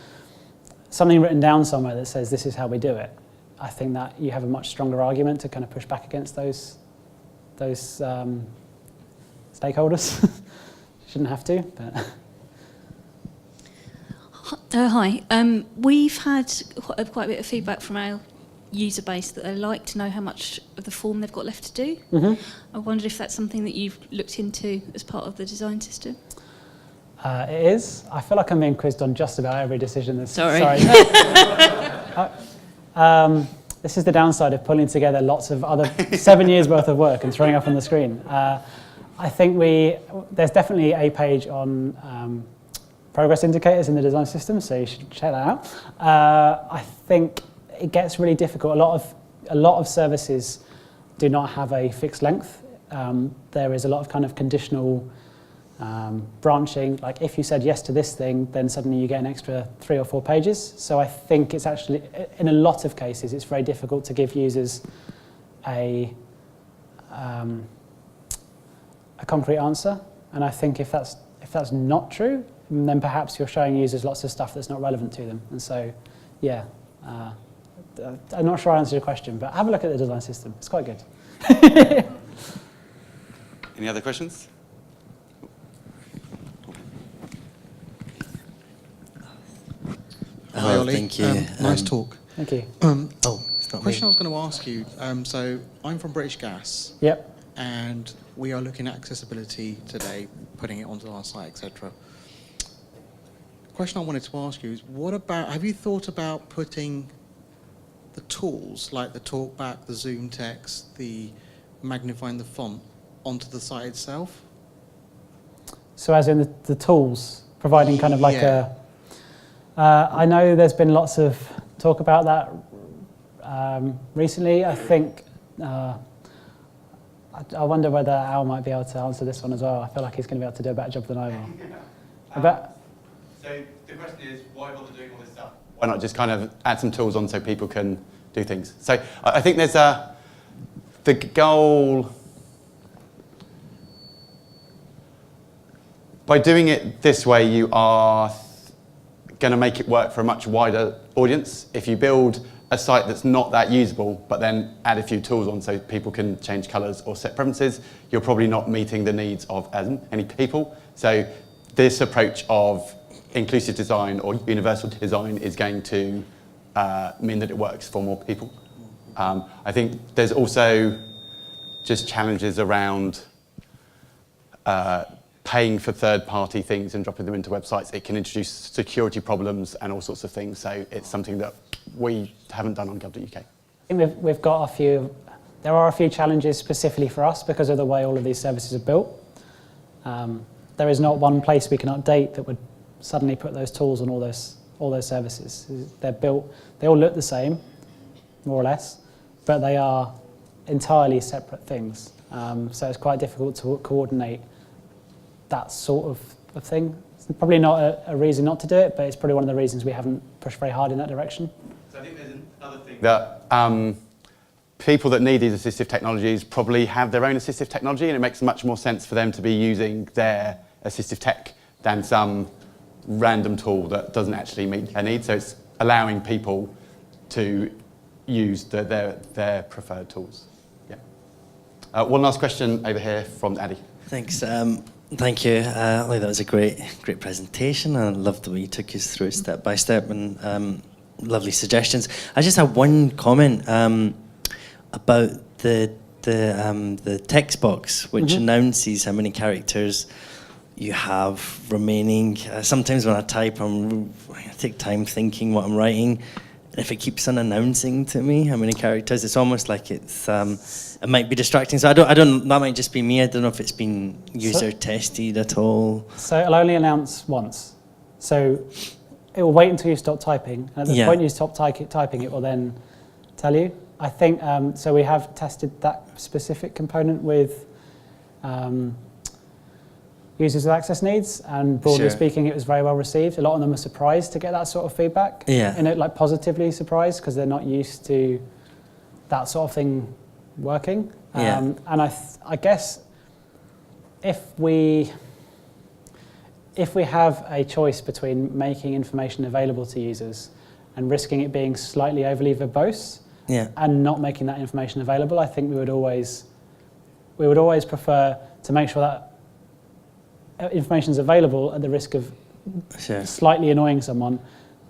S2: something written down somewhere that says this is how we do it, I think that you have a much stronger argument to kind of push back against those stakeholders. Shouldn't have to, but.
S12: Hi. We've had quite a bit of feedback from our user base that they like to know how much of the form they've got left to do.
S2: Mm-hmm.
S12: I wondered if that's something that you've looked into as part of the design system.
S2: It is. I feel like I'm being quizzed on just about every decision.
S12: Sorry.
S2: This is the downside of pulling together lots of other 7 years worth of work and throwing up on the screen. I think there's definitely a page on progress indicators in the design system, so you should check that out. I think it gets really difficult. A lot of services do not have a fixed length. There is a lot of kind of conditional branching. Like if you said yes to this thing, then suddenly you get an extra 3 or 4 pages. So I think it's actually, in a lot of cases, it's very difficult to give users a concrete answer. And I think if that's not true, then perhaps you're showing users lots of stuff that's not relevant to them. And so, yeah, I'm not sure I answered your question, but have a look at the design system. It's quite good.
S1: Any other questions?
S13: Hi, Ollie.
S14: Thank you.
S13: Nice talk.
S2: Thank you.
S13: It's not question me. I was going to ask you. So I'm from British Gas.
S2: Yep.
S13: And we are looking at accessibility today, putting it onto our site, etc. The question I wanted to ask you is, have you thought about putting the tools, like the talkback, the zoom text, the magnifying the font, onto the site itself?
S2: So as in the tools, providing kind of like
S13: Yeah.
S2: I know there's been lots of talk about that recently. I think, I wonder whether Al might be able to answer this one as well. I feel like he's going to be able to do a better job than I will.
S1: So the question is, why bother doing all this stuff? Why not just kind of add some tools on so people can do things? So I think there's the goal. By doing it this way, you are going to make it work for a much wider audience. If you build a site that's not that usable, but then add a few tools on so people can change colours or set preferences, you're probably not meeting the needs of as many people. So this approach of inclusive design or universal design is going to mean that it works for more people. I think there's also just challenges around paying for third-party things and dropping them into websites. It can introduce security problems and all sorts of things. So it's something that we haven't done on gov.uk.
S2: I think we've got a few, there are a few challenges specifically for us because of the way all of these services are built. There is not one place we can update that would suddenly put those tools on all those services. They're built, they all look the same, more or less, but they are entirely separate things. So it's quite difficult to coordinate that sort of thing. It's probably not a reason not to do it, but it's probably one of the reasons we haven't pushed very hard in that direction.
S1: So I think there's another thing that people that need these assistive technologies probably have their own assistive technology, and it makes much more sense for them to be using their assistive tech than some random tool that doesn't actually meet their needs. So it's allowing people to use their preferred tools. Yeah. One last question over here from Addy.
S14: Thanks. Thank you, Ollie. That was a great presentation. I loved the way you took us through it step by step, and lovely suggestions. I just have one comment about the text box, which announces how many characters you have remaining. Sometimes when I type, I take time thinking what I'm writing. If it keeps on announcing to me how many characters, it's almost like it's it might be distracting. So I don't. That might just be me. I don't know if it's been user tested at all.
S2: So it'll only announce once. So it will wait until you stop typing, and at the point you stop typing, it will then tell you. I think so. We have tested that specific component with users with access needs, and broadly speaking, it was very well received. A lot of them were surprised to get that sort of feedback. And like positively surprised because they're not used to that sort of thing working. And I guess if we have a choice between making information available to users and risking it being slightly overly verbose and not making that information available, I think we would always prefer to make sure that information is available at the risk of slightly annoying someone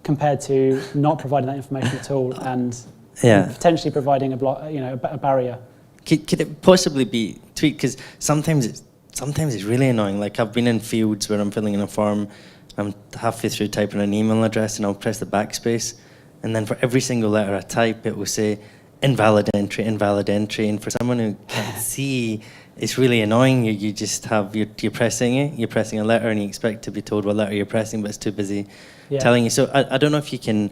S2: compared to not providing that information at all and potentially providing a barrier.
S14: Could it possibly be tweaked? Because sometimes it's really annoying. Like I've been in fields where I'm filling in a form, I'm halfway through typing an email address and I'll press the backspace, and then for every single letter I type it will say invalid entry, and for someone who can't see, it's really annoying. You just have, you're pressing a letter and you expect to be told what letter you're pressing, but it's too busy telling you. So I don't know if you can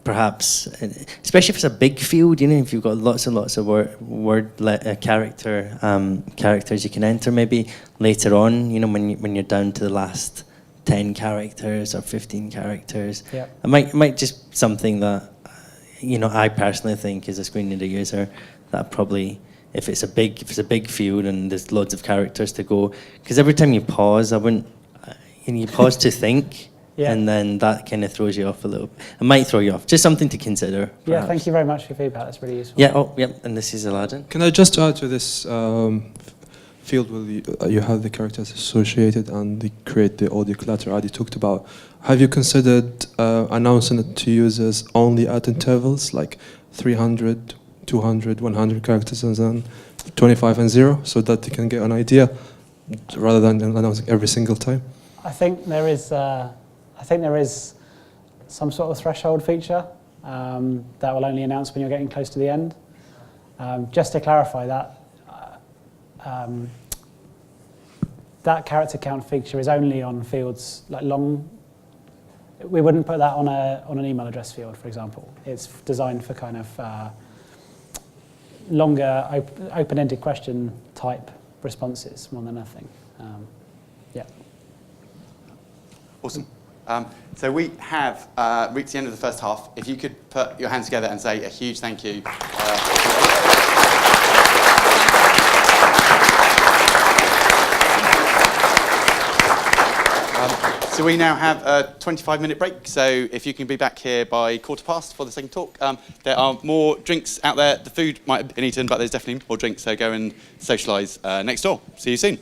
S14: perhaps, especially if it's a big field, if you've got lots and lots of characters you can enter, maybe later on, when you're down to the last 10 characters or 15 characters. It might just something that, I personally think as a screen reader user, that probably, if it's a big field and there's loads of characters to go, because every time you pause, you pause to think, and then that kind of throws you off a little. It might throw you off. Just something to consider. Perhaps.
S2: Yeah, thank you very much for your feedback. That's really useful.
S14: And this is Aladdin.
S15: Can I just add to this field where you have the characters associated and they create the audio clutter Adi talked about? Have you considered announcing it to users only at intervals, like 300, 200, 100 characters and then 25 and 0, so that they can get an idea rather than announcing every single time?
S2: I think there is some sort of threshold feature that will only announce when you're getting close to the end. Just to clarify that, that character count feature is only on fields like long. We wouldn't put that on an email address field, for example. It's designed for kind of longer open-ended question type responses more than anything. Yeah.
S1: Awesome. So we have reached the end of the first half. If you could put your hands together and say a huge thank you. So we now have a 25-minute break. So if you can be back here by 1:15 for the second talk. There are more drinks out there. The food might have been eaten, but there's definitely more drinks. So go and socialise next door. See you soon.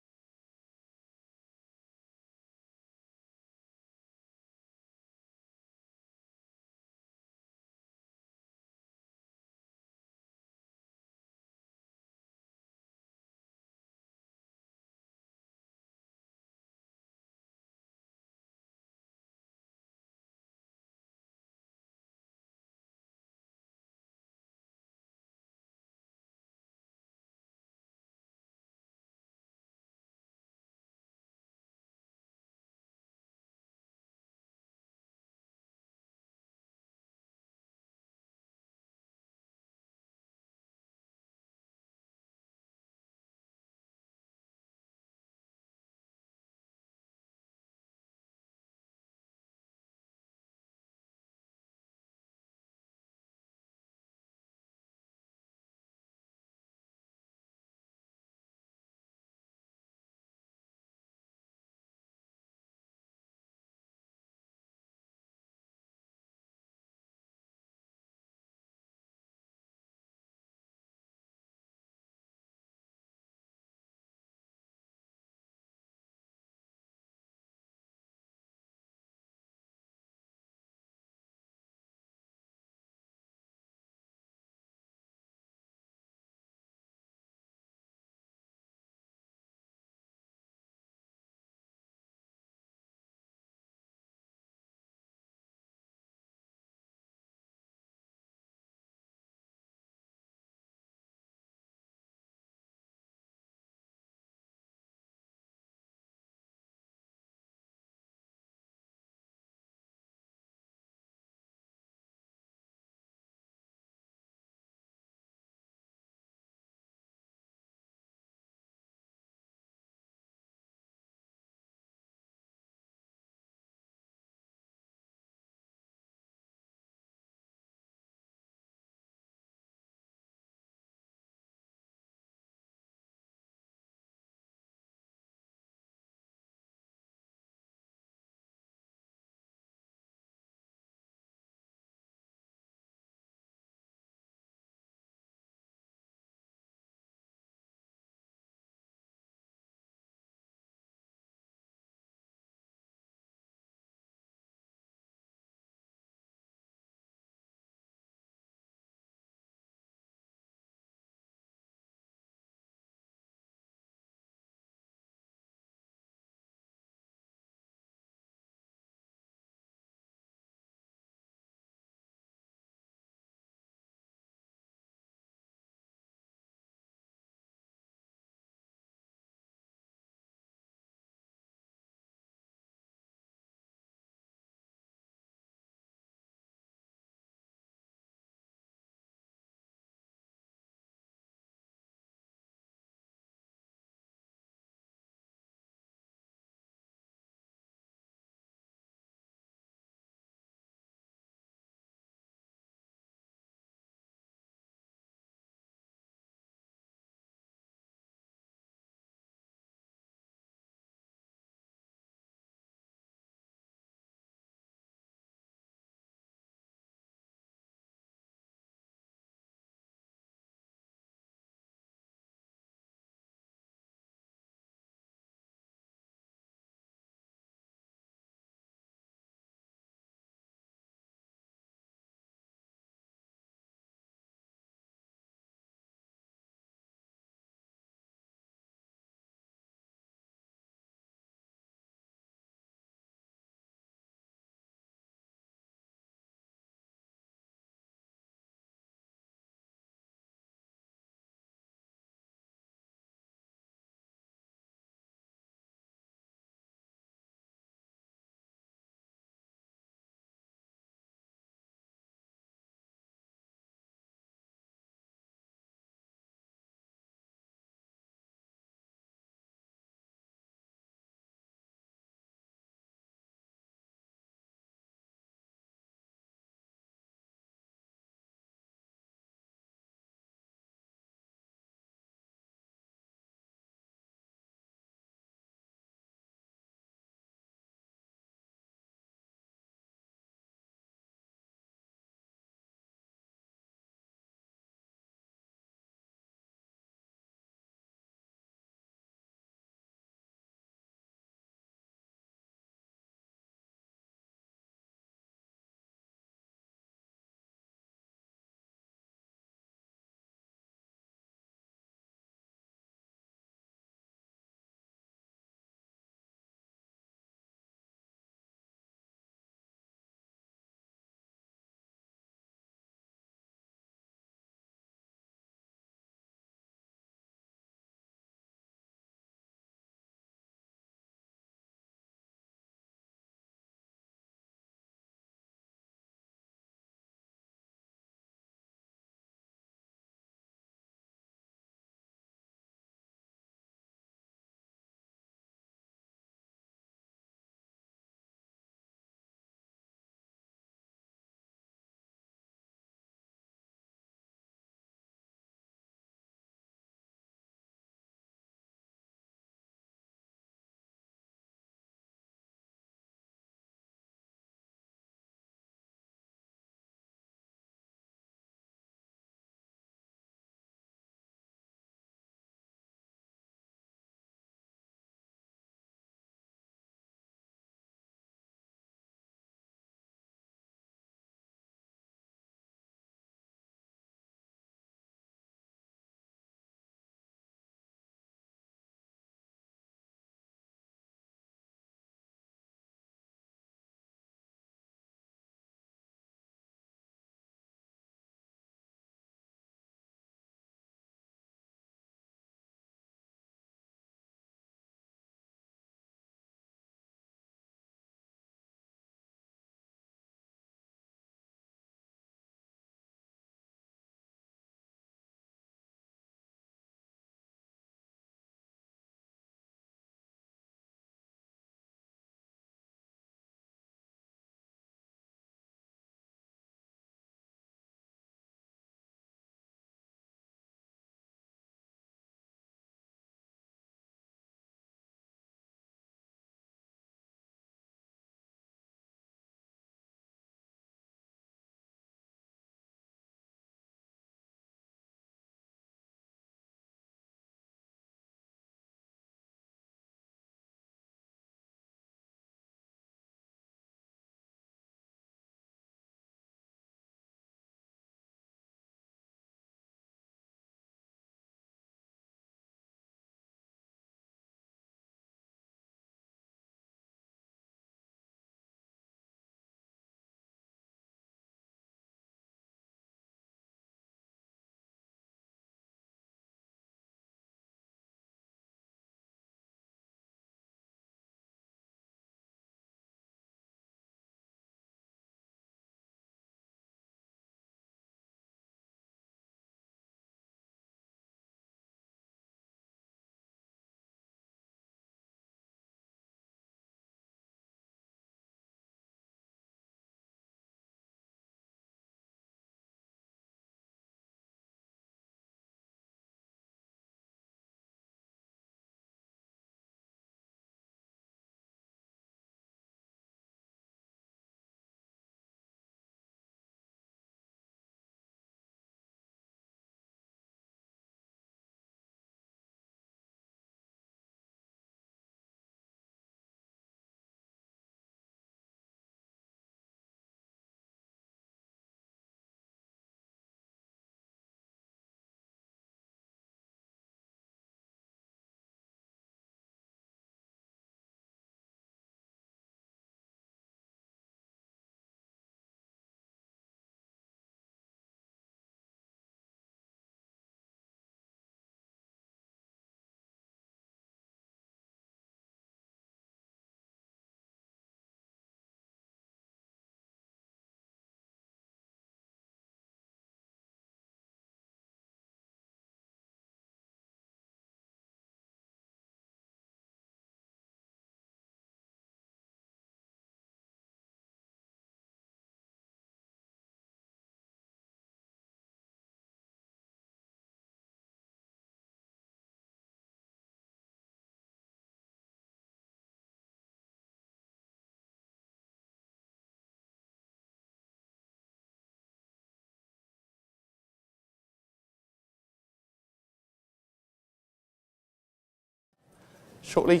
S1: shortly.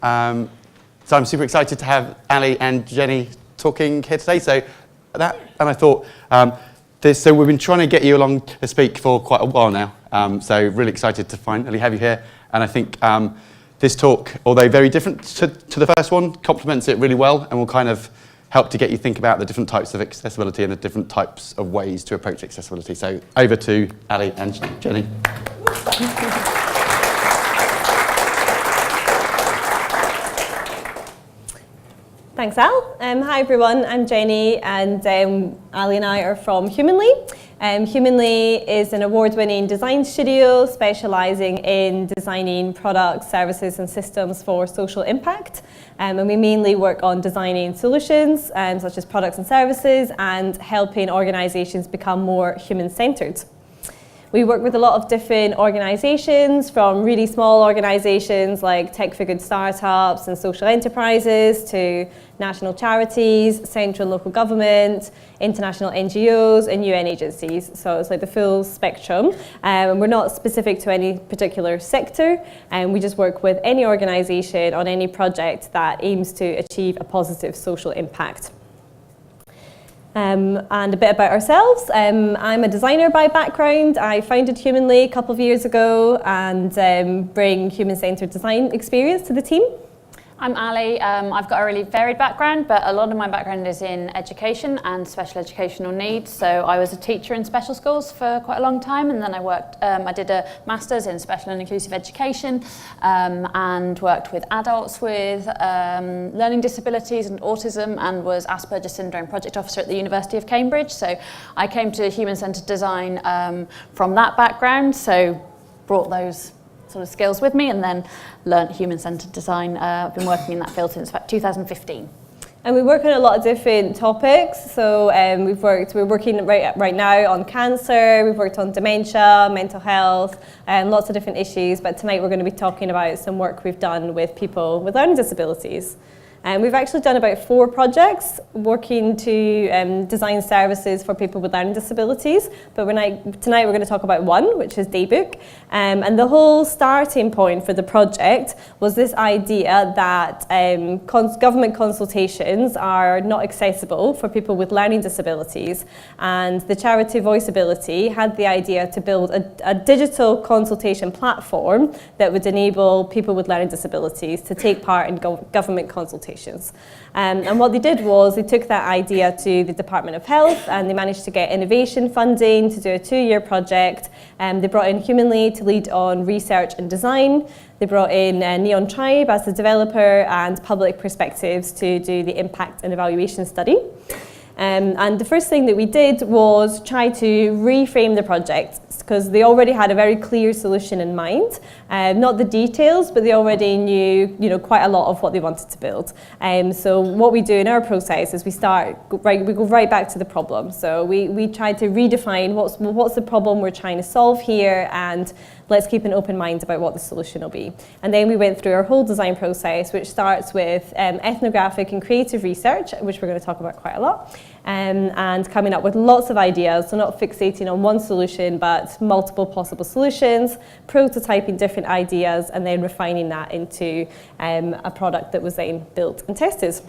S1: So I'm super excited to have Ali and Jenni talking here today. So I thought, so we've been trying to get you along to speak for quite a while now. So really excited to finally have you here. And I think this talk, although very different to the first one, complements it really well and will kind of help to get you think about the different types of accessibility and the different types of ways to approach accessibility. So over to Ali and Jenni.
S16: Thanks, Al. Hi, everyone. I'm Jenni, and Ali and I are from Humanly. Humanly is an award-winning design studio specialising in designing products, services and systems for social impact. And we mainly work on designing solutions, such as products and services, and helping organisations become more human-centred. We work with a lot of different organisations, from really small organisations like tech-for-good startups and social enterprises to national charities, central and local government, international NGOs and UN agencies. So it's like the full spectrum. And we're not specific to any particular sector, and we just work with any organisation on any project that aims to achieve a positive social impact. And a bit about ourselves. I'm a designer by background. I founded Humanly a couple of years ago and bring human-centred design experience to the team.
S17: I'm Ali. I've got a really varied background, but a lot of my background is in education and special educational needs. So I was a teacher in special schools for quite a long time, and then I did a master's in special and inclusive education, and worked with adults with learning disabilities and autism, and was Asperger's syndrome project officer at the University of Cambridge. So I came to human-centred design from that background, so brought those sort of skills with me, and then learnt human-centred design. I've been working in that field since 2015.
S16: And we work on a lot of different topics. So we're working right now on cancer, we've worked on dementia, mental health, and lots of different issues. But tonight we're going to be talking about some work we've done with people with learning disabilities. And we've actually done about 4 projects working to design services for people with learning disabilities. But tonight we're going to talk about one, which is Daybook. And the whole starting point for the project was this idea that government consultations are not accessible for people with learning disabilities. And the charity Voiceability had the idea to build a digital consultation platform that would enable people with learning disabilities to take part in government consultations. And what they did was they took that idea to the Department of Health, and they managed to get innovation funding to do a 2-year project. They brought in Humanly to lead on research and design. They brought in Neon Tribe as the developer and Public Perspectives to do the impact and evaluation study. And the first thing that we did was try to reframe the project, because they already had a very clear solution in mind. Not the details, but they already knew quite a lot of what they wanted to build. So what we do in our process is we go right back to the problem. So we try to redefine what's the problem we're trying to solve here, and let's keep an open mind about what the solution will be. And then we went through our whole design process, which starts with ethnographic and creative research, which we're going to talk about quite a lot, and coming up with lots of ideas, so not fixating on one solution, but multiple possible solutions, prototyping different ideas, and then refining that into a product that was then built and tested.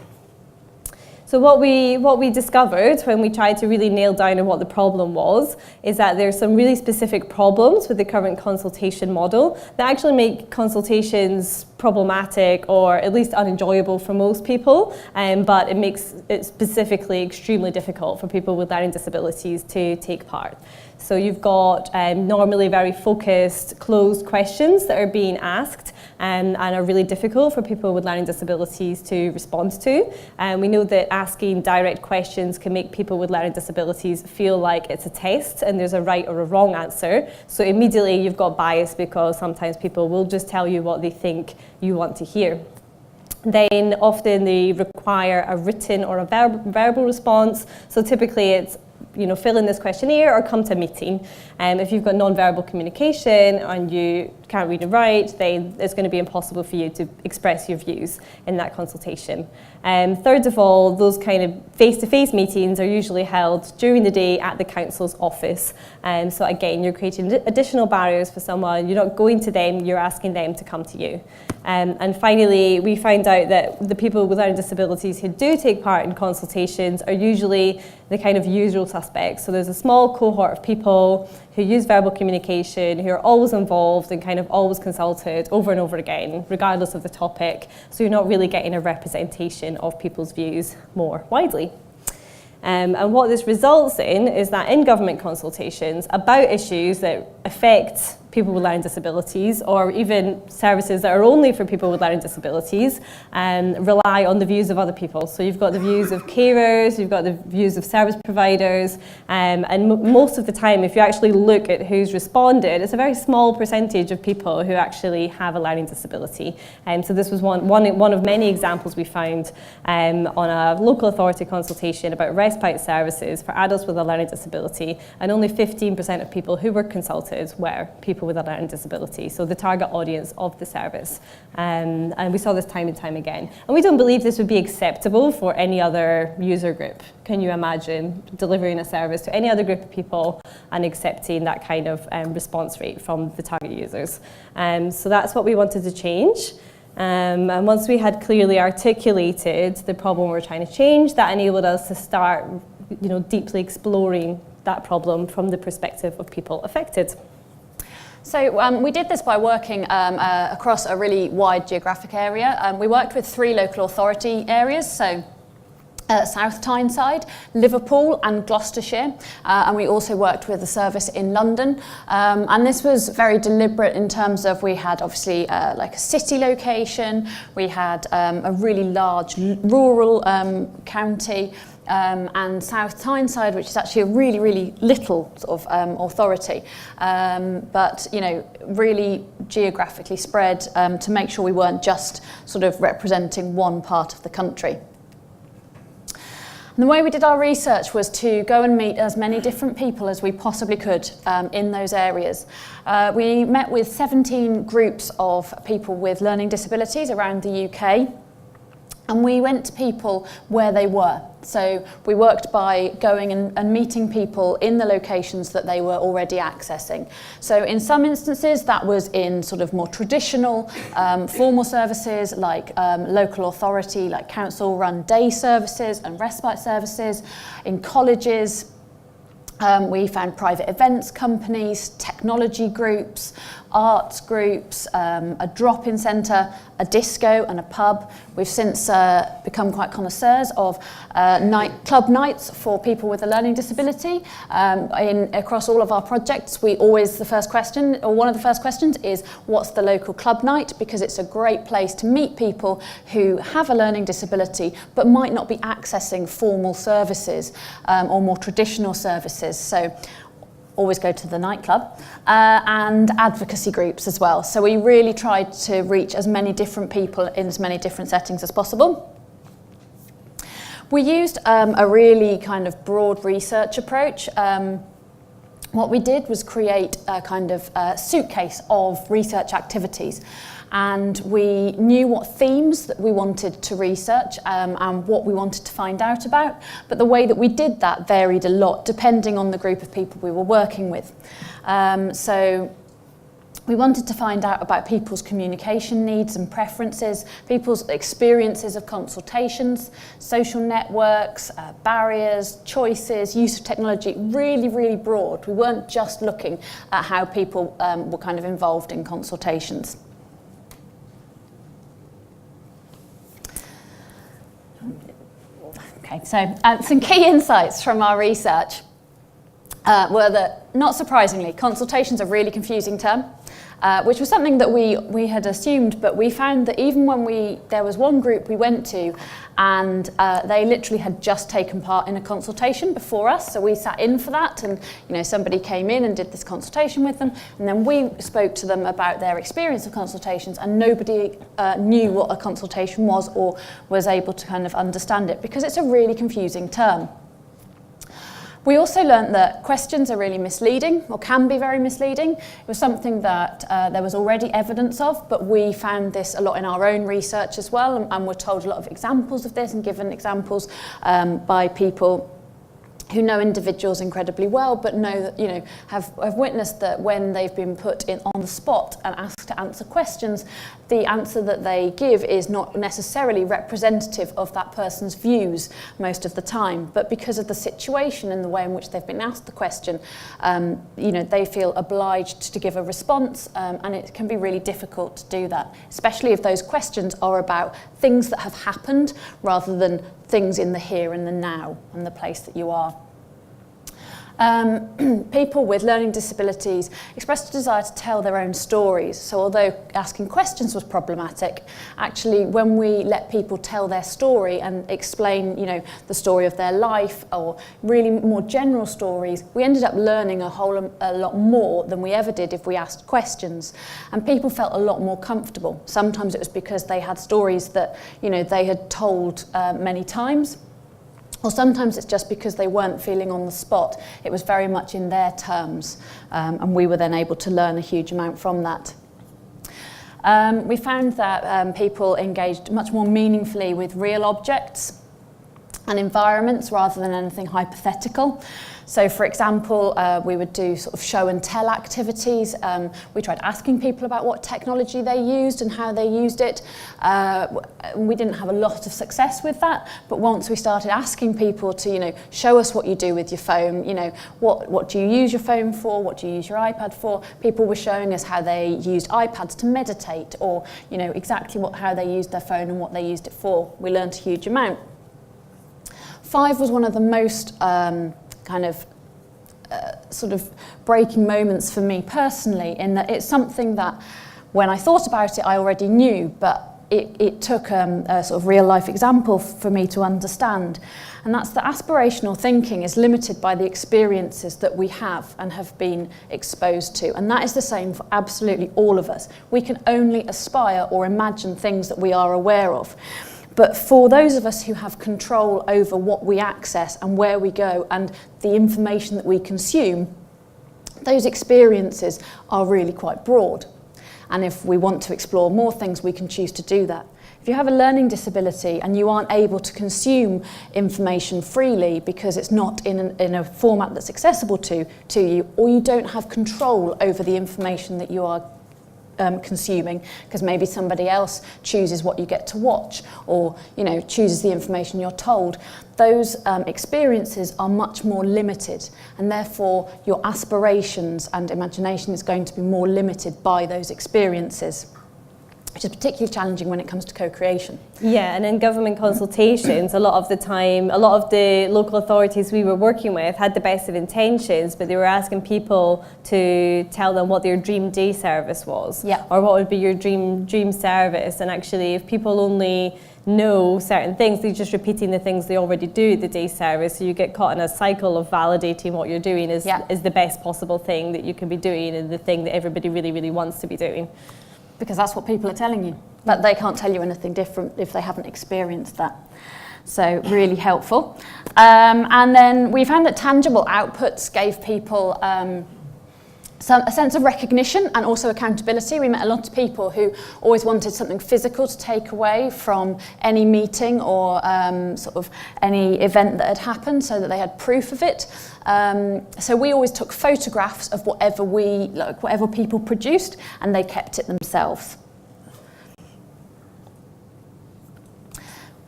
S16: So what we discovered when we tried to really nail down on what the problem was is that there's some really specific problems with the current consultation model that actually make consultations problematic or at least unenjoyable for most people, but it makes it specifically extremely difficult for people with learning disabilities to take part. So you've got normally very focused, closed questions that are being asked and are really difficult for people with learning disabilities to respond to. We know that asking direct questions can make people with learning disabilities feel like it's a test and there's a right or a wrong answer. So immediately you've got bias because sometimes people will just tell you what they think you want to hear. Then often they require a written or a verbal response. So typically it's fill in this questionnaire or come to a meeting. If you've got non-verbal communication and you can't read and write, then it's going to be impossible for you to express your views in that consultation. Third of all, those kind of face-to-face meetings are usually held during the day at the council's office. So again, you're creating additional barriers for someone. You're not going to them, you're asking them to come to you. And finally, we find out that the people with learning disabilities who do take part in consultations are usually the kind of usual suspects. So there's a small cohort of people who use verbal communication, who are always involved and kind of always consulted over and over again, regardless of the topic. So you're not really getting a representation of people's views more widely. And what this results in is that in government consultations about issues that affect people with learning disabilities, or even services that are only for people with learning disabilities, rely on the views of other people. So you've got the views of carers, you've got the views of service providers, and most of the time, if you actually look at who's responded, it's a very small percentage of people who actually have a learning disability. So this was one of many examples we found on a local authority consultation about respite services for adults with a learning disability, and only 15% of people who were consulted were people with a learning disability, so the target audience of the service. And we saw this time and time again. And we don't believe this would be acceptable for any other user group. Can you imagine delivering a service to any other group of people and accepting that kind of response rate from the target users? So that's what we wanted to change. And once we had clearly articulated the problem we're trying to change, that enabled us to start, deeply exploring that problem from the perspective of people affected.
S17: So we did this by working across a really wide geographic area. We worked with 3 local authority areas, so South Tyneside, Liverpool and Gloucestershire, and we also worked with a service in London, and this was very deliberate in terms of we had obviously like a city location, we had a really large rural county, and South Tyneside, which is actually a really, really little sort of authority, but really geographically spread to make sure we weren't just sort of representing one part of the country. And the way we did our research was to go and meet as many different people as we possibly could in those areas. We met with 17 groups of people with learning disabilities around the UK. And we went to people where they were. So we worked by going and meeting people in the locations that they were already accessing. So in some instances, that was in sort of more traditional formal services like local authority, like council-run day services and respite services. In colleges, we found private events companies, technology groups, arts groups, a drop-in centre, a disco and a pub. We've since become quite connoisseurs of club nights for people with a learning disability. Across all of our projects, the first question, or one of the first questions is, what's the local club night? Because it's a great place to meet people who have a learning disability but might not be accessing formal services or more traditional services. So always go to the nightclub, and advocacy groups as well. So we really tried to reach as many different people in as many different settings as possible. We used a really kind of broad research approach. What we did was create a kind of suitcase of research activities. And we knew what themes that we wanted to research and what we wanted to find out about. But the way that we did that varied a lot depending on the group of people we were working with. So we wanted to find out about people's communication needs and preferences, people's experiences of consultations, social networks, barriers, choices, use of technology, really, really broad. We weren't just looking at how people were kind of involved in consultations. Okay, so some key insights from our research were that, not surprisingly, consultation's a really confusing term, which was something that we had assumed, but we found that even when there was one group we went to and they literally had just taken part in a consultation before us, so we sat in for that, and somebody came in and did this consultation with them, and then we spoke to them about their experience of consultations, and nobody knew what a consultation was or was able to kind of understand it, because it's a really confusing term. We also learnt that questions are really misleading, or can be very misleading. It was something that there was already evidence of, but we found this a lot in our own research as well, and we're told a lot of examples of this and given examples by people who know individuals incredibly well, but know that, have witnessed that when they've been put in on the spot and asked to answer questions, the answer that they give is not necessarily representative of that person's views most of the time. But because of the situation and the way in which they've been asked the question, they feel obliged to give a response, and it can be really difficult to do that, especially if those questions are about things that have happened rather than things in the here and the now and the place that you are. People with learning disabilities expressed a desire to tell their own stories. So although asking questions was problematic, actually when we let people tell their story and explain, the story of their life or really more general stories, we ended up learning a lot more than we ever did if we asked questions. And people felt a lot more comfortable. Sometimes it was because they had stories that, they had told many times. Or sometimes it's just because they weren't feeling on the spot. It was very much in their terms, and we were then able to learn a huge amount from that. We found that people engaged much more meaningfully with real objects and environments rather than anything hypothetical. So, for example, we would do sort of show and tell activities. We tried asking people about what technology they used and how they used it. We didn't have a lot of success with that, but once we started asking people to, show us what you do with your phone, what do you use your phone for, what do you use your iPad for, people were showing us how they used iPads to meditate, or, exactly how they used their phone and what they used it for. We learned a huge amount. 5 was one of the most sort of breaking moments for me personally, in that it's something that when I thought about it I already knew, but it took a sort of real life example for me to understand. And that's that aspirational thinking is limited by the experiences that we have and have been exposed to. And that is the same for absolutely all of us. We can only aspire or imagine things that we are aware of. But for those of us who have control over what we access and where we go and the information that we consume, those experiences are really quite broad. And if we want to explore more things, we can choose to do that. If you have a learning disability and you aren't able to consume information freely because it's not in a format that's accessible to you, or you don't have control over the information that you are consuming, because maybe somebody else chooses what you get to watch, or chooses the information you're told, those experiences are much more limited, and therefore your aspirations and imagination is going to be more limited by those experiences, which is particularly challenging when it comes to co-creation.
S16: Yeah, and in government consultations, a lot of the time, a lot of the local authorities we were working with had the best of intentions, but they were asking people to tell them what their dream day service was, or what would be your dream service. And actually, if people only know certain things, they're just repeating the things they already do at the day service, so you get caught in a cycle of validating what you're doing is the best possible thing that you can be doing, and the thing that everybody really, really wants to be doing.
S17: Because that's what people are telling you, but they can't tell you anything different if they haven't experienced that. So really helpful. And then we found that tangible outputs gave people a sense of recognition and also accountability. We met a lot of people who always wanted something physical to take away from any meeting or sort of any event that had happened, so that they had proof of it. So we always took photographs of whatever people produced, and they kept it themselves.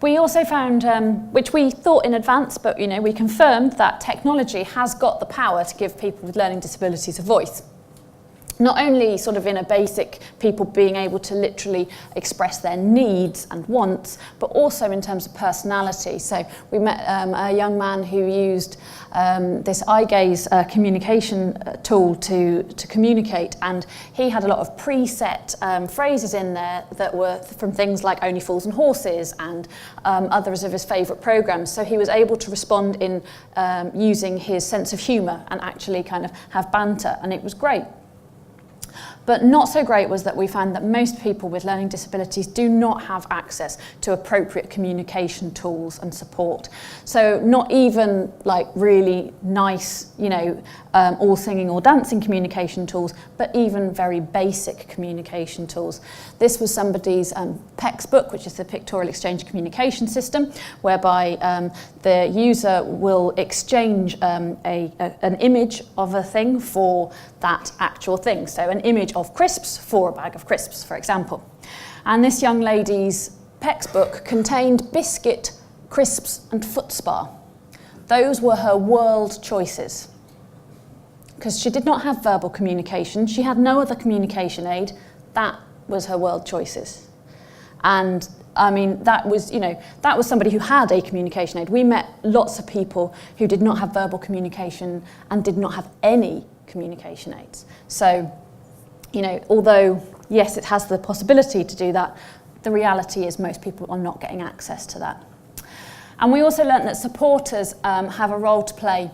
S17: We also found, which we thought in advance, but we confirmed that technology has got the power to give people with learning disabilities a voice. Not only sort of in a basic people being able to literally express their needs and wants, but also in terms of personality. So we met a young man who used this eye gaze communication tool to communicate, and he had a lot of preset phrases in there that were from things like Only Fools and Horses and others of his favourite programmes. So he was able to respond in using his sense of humour and actually kind of have banter, and it was great. But not so great was that we found that most people with learning disabilities do not have access to appropriate communication tools and support. So not even like really nice, you know, all singing or dancing communication tools, but even very basic communication tools. This was somebody's PECS book, which is the Pictorial Exchange Communication System, whereby the user will exchange an image of a thing for that actual thing. So an image of crisps for a bag of crisps, for example. And this young lady's PECS book contained biscuit, crisps and foot spa. Those were her world choices. Because she did not have verbal communication, she had no other communication aid, that was her world choices. And I mean, that was, you know, that was somebody who had a communication aid. We met lots of people who did not have verbal communication and did not have any communication aids. So, you know, although, yes, it has the possibility to do that, the reality is most people are not getting access to that. And we also learnt that supporters have a role to play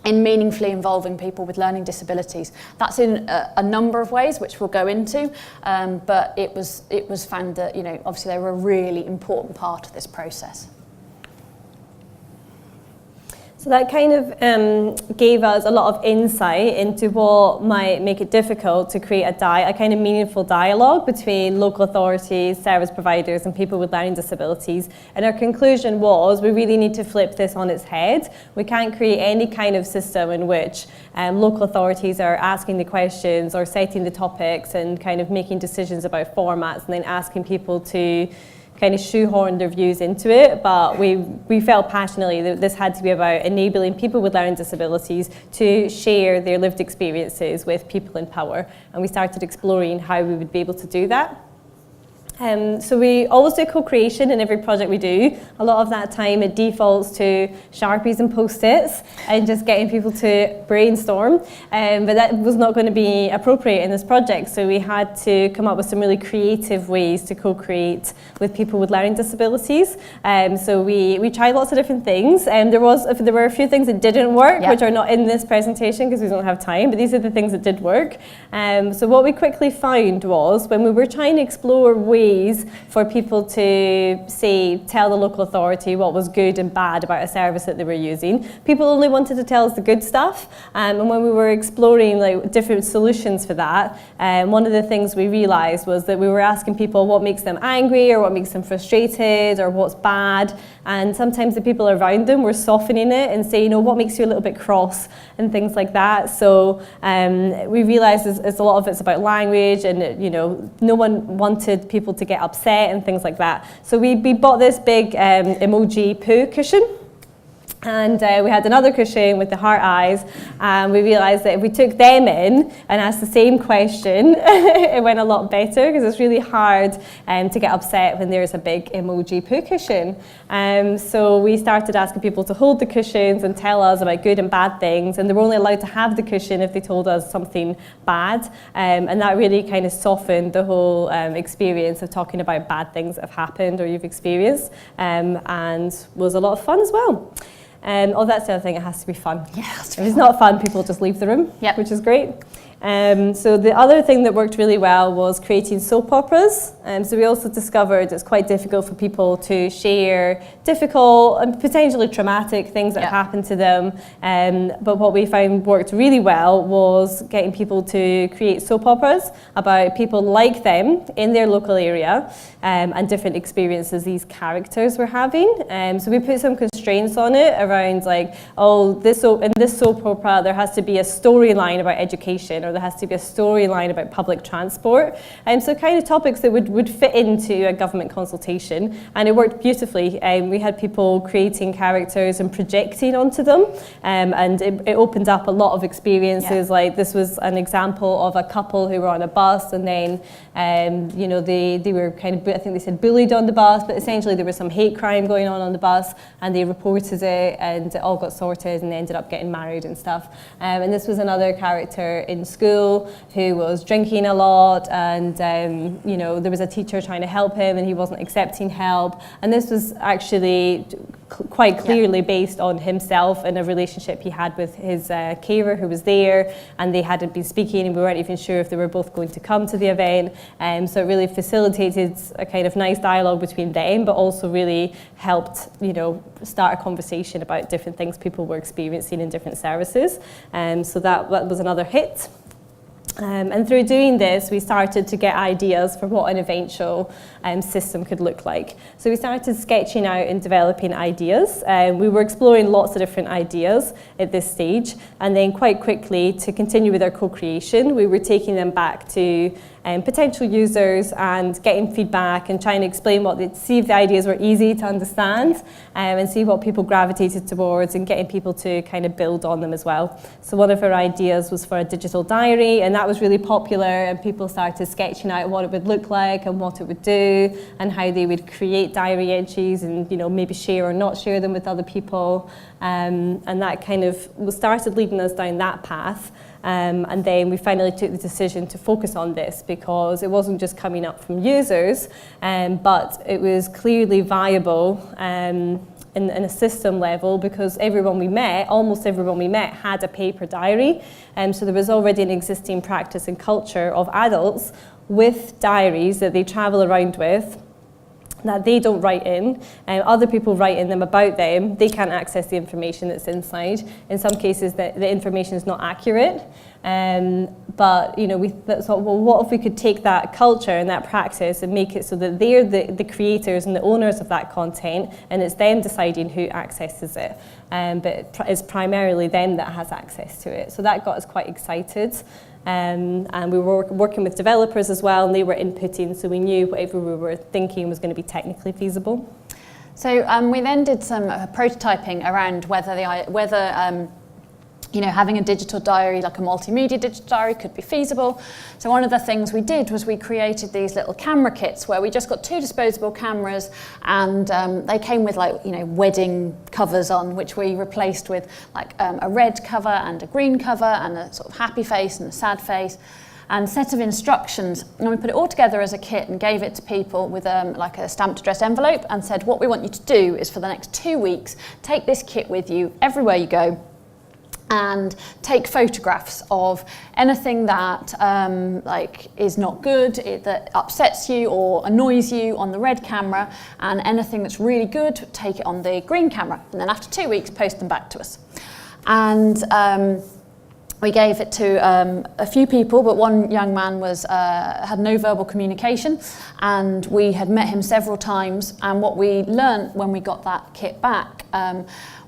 S17: in meaningfully involving people with learning disabilities. That's in a number of ways, which we'll go into, but it was found that, you know, obviously they were a really important part of this process.
S16: So that kind of gave us a lot of insight into what might make it difficult to create a kind of meaningful dialogue between local authorities, service providers and people with learning disabilities. And our conclusion was we really need to flip this on its head. We can't create any kind of system in which local authorities are asking the questions or setting the topics and kind of making decisions about formats and then asking people to kind of shoehorn their views into it, but we felt passionately that this had to be about enabling people with learning disabilities to share their lived experiences with people in power, and we started exploring how we would be able to do that. So we always do co-creation in every project we do. A lot of that time it defaults to Sharpies and Post-its and just getting people to brainstorm. But that was not going to be appropriate in this project. So we had to come up with some really creative ways to co-create with people with learning disabilities. So we tried lots of different things. There were a few things that didn't work, which are not in this presentation because we don't have time, but these are the things that did work. So what we quickly found was when we were trying to explore ways for people to, say, tell the local authority what was good and bad about a service that they were using. People only wanted to tell us the good stuff, and when we were exploring like different solutions for that, one of the things we realised was that we were asking people what makes them angry or what makes them frustrated or what's bad, and sometimes the people around them were softening it and saying, oh, what makes you a little bit cross and things like that. So we realised it's a lot of it's about language, and you know, no one wanted people to get upset and things like that. So we bought this big emoji poo cushion. And we had another cushion with the heart eyes, and we realised that if we took them in and asked the same question, it went a lot better, because it's really hard to get upset when there's a big emoji poo cushion. So we started asking people to hold the cushions and tell us about good and bad things, and they were only allowed to have the cushion if they told us something bad, and that really kind of softened the whole experience of talking about bad things that have happened or you've experienced, and was a lot of fun as well. Oh, that's the other thing, it has to be fun.
S17: Yeah,
S16: if it's not fun, people just leave the room, which is great. So the other thing that worked really well was creating soap operas. So we also discovered it's quite difficult for people to share difficult and potentially traumatic things that happened to them. But what we found worked really well was getting people to create soap operas about people like them in their local area, and different experiences these characters were having. So we put some constraints on it around like, oh, in this soap opera there has to be a storyline about education, or there has to be a storyline about public transport. So kind of topics that would fit into a government consultation, and it worked beautifully. We had people creating characters and projecting onto them, and it opened up a lot of experiences. Like this was an example of a couple who were on a bus, and then you know, they were kind of, I think they said bullied on the bus, but essentially there was some hate crime going on the bus, and they reported it, and it all got sorted, and they ended up getting married and stuff. And this was another character in school school who was drinking a lot, and you know, there was a teacher trying to help him and he wasn't accepting help. And this was actually quite clearly based on himself and a relationship he had with his carer who was there, and they hadn't been speaking and we weren't even sure if they were both going to come to the event. So it really facilitated a kind of nice dialogue between them, but also really helped, you know, start a conversation about different things people were experiencing in different services. So that was another hit. And through doing this, we started to get ideas for what an eventual system could look like. So we started sketching out and developing ideas. We were exploring lots of different ideas at this stage, and then quite quickly, to continue with our co-creation, we were taking them back to potential users and getting feedback and trying to explain see if the ideas were easy to understand, and see what people gravitated towards, and getting people to kind of build on them as well. So one of our ideas was for a digital diary, and that was really popular, and people started sketching out what it would look like and what it would do and how they would create diary entries and, you know, maybe share or not share them with other people. And that kind of started leading us down that path. And then we finally took the decision to focus on this because it wasn't just coming up from users, but it was clearly viable in a system level, because almost everyone we met had a paper diary. So there was already an existing practice and culture of adults with diaries that they travel around with, that they don't write in, other people write in them about them. They can't access the information that's inside. In some cases, the information is not accurate. But you know, we thought, well, what if we could take that culture and that practice and make it so that they're the creators and the owners of that content, and it's them deciding who accesses it. But it's primarily them that has access to it. So that got us quite excited. And we were working with developers as well, and they were inputting, so we knew whatever we were thinking was going to be technically feasible.
S17: So we then did some prototyping around whether you know, having a digital diary, like a multimedia digital diary, could be feasible. So one of the things we did was we created these little camera kits where we just got 2 disposable cameras, and they came with, like, you know, wedding covers on, which we replaced with like a red cover and a green cover and a sort of happy face and a sad face, and a set of instructions. And we put it all together as a kit and gave it to people with like a stamped address envelope, and said, what we want you to do is for the next 2 weeks, take this kit with you everywhere you go, and take photographs of anything that like is not good, that upsets you or annoys you on the red camera, and anything that's really good, take it on the green camera, and then after 2 weeks post them back to us. And we gave it to a few people, but one young man had no verbal communication, and we had met him several times, and what we learnt when we got that kit back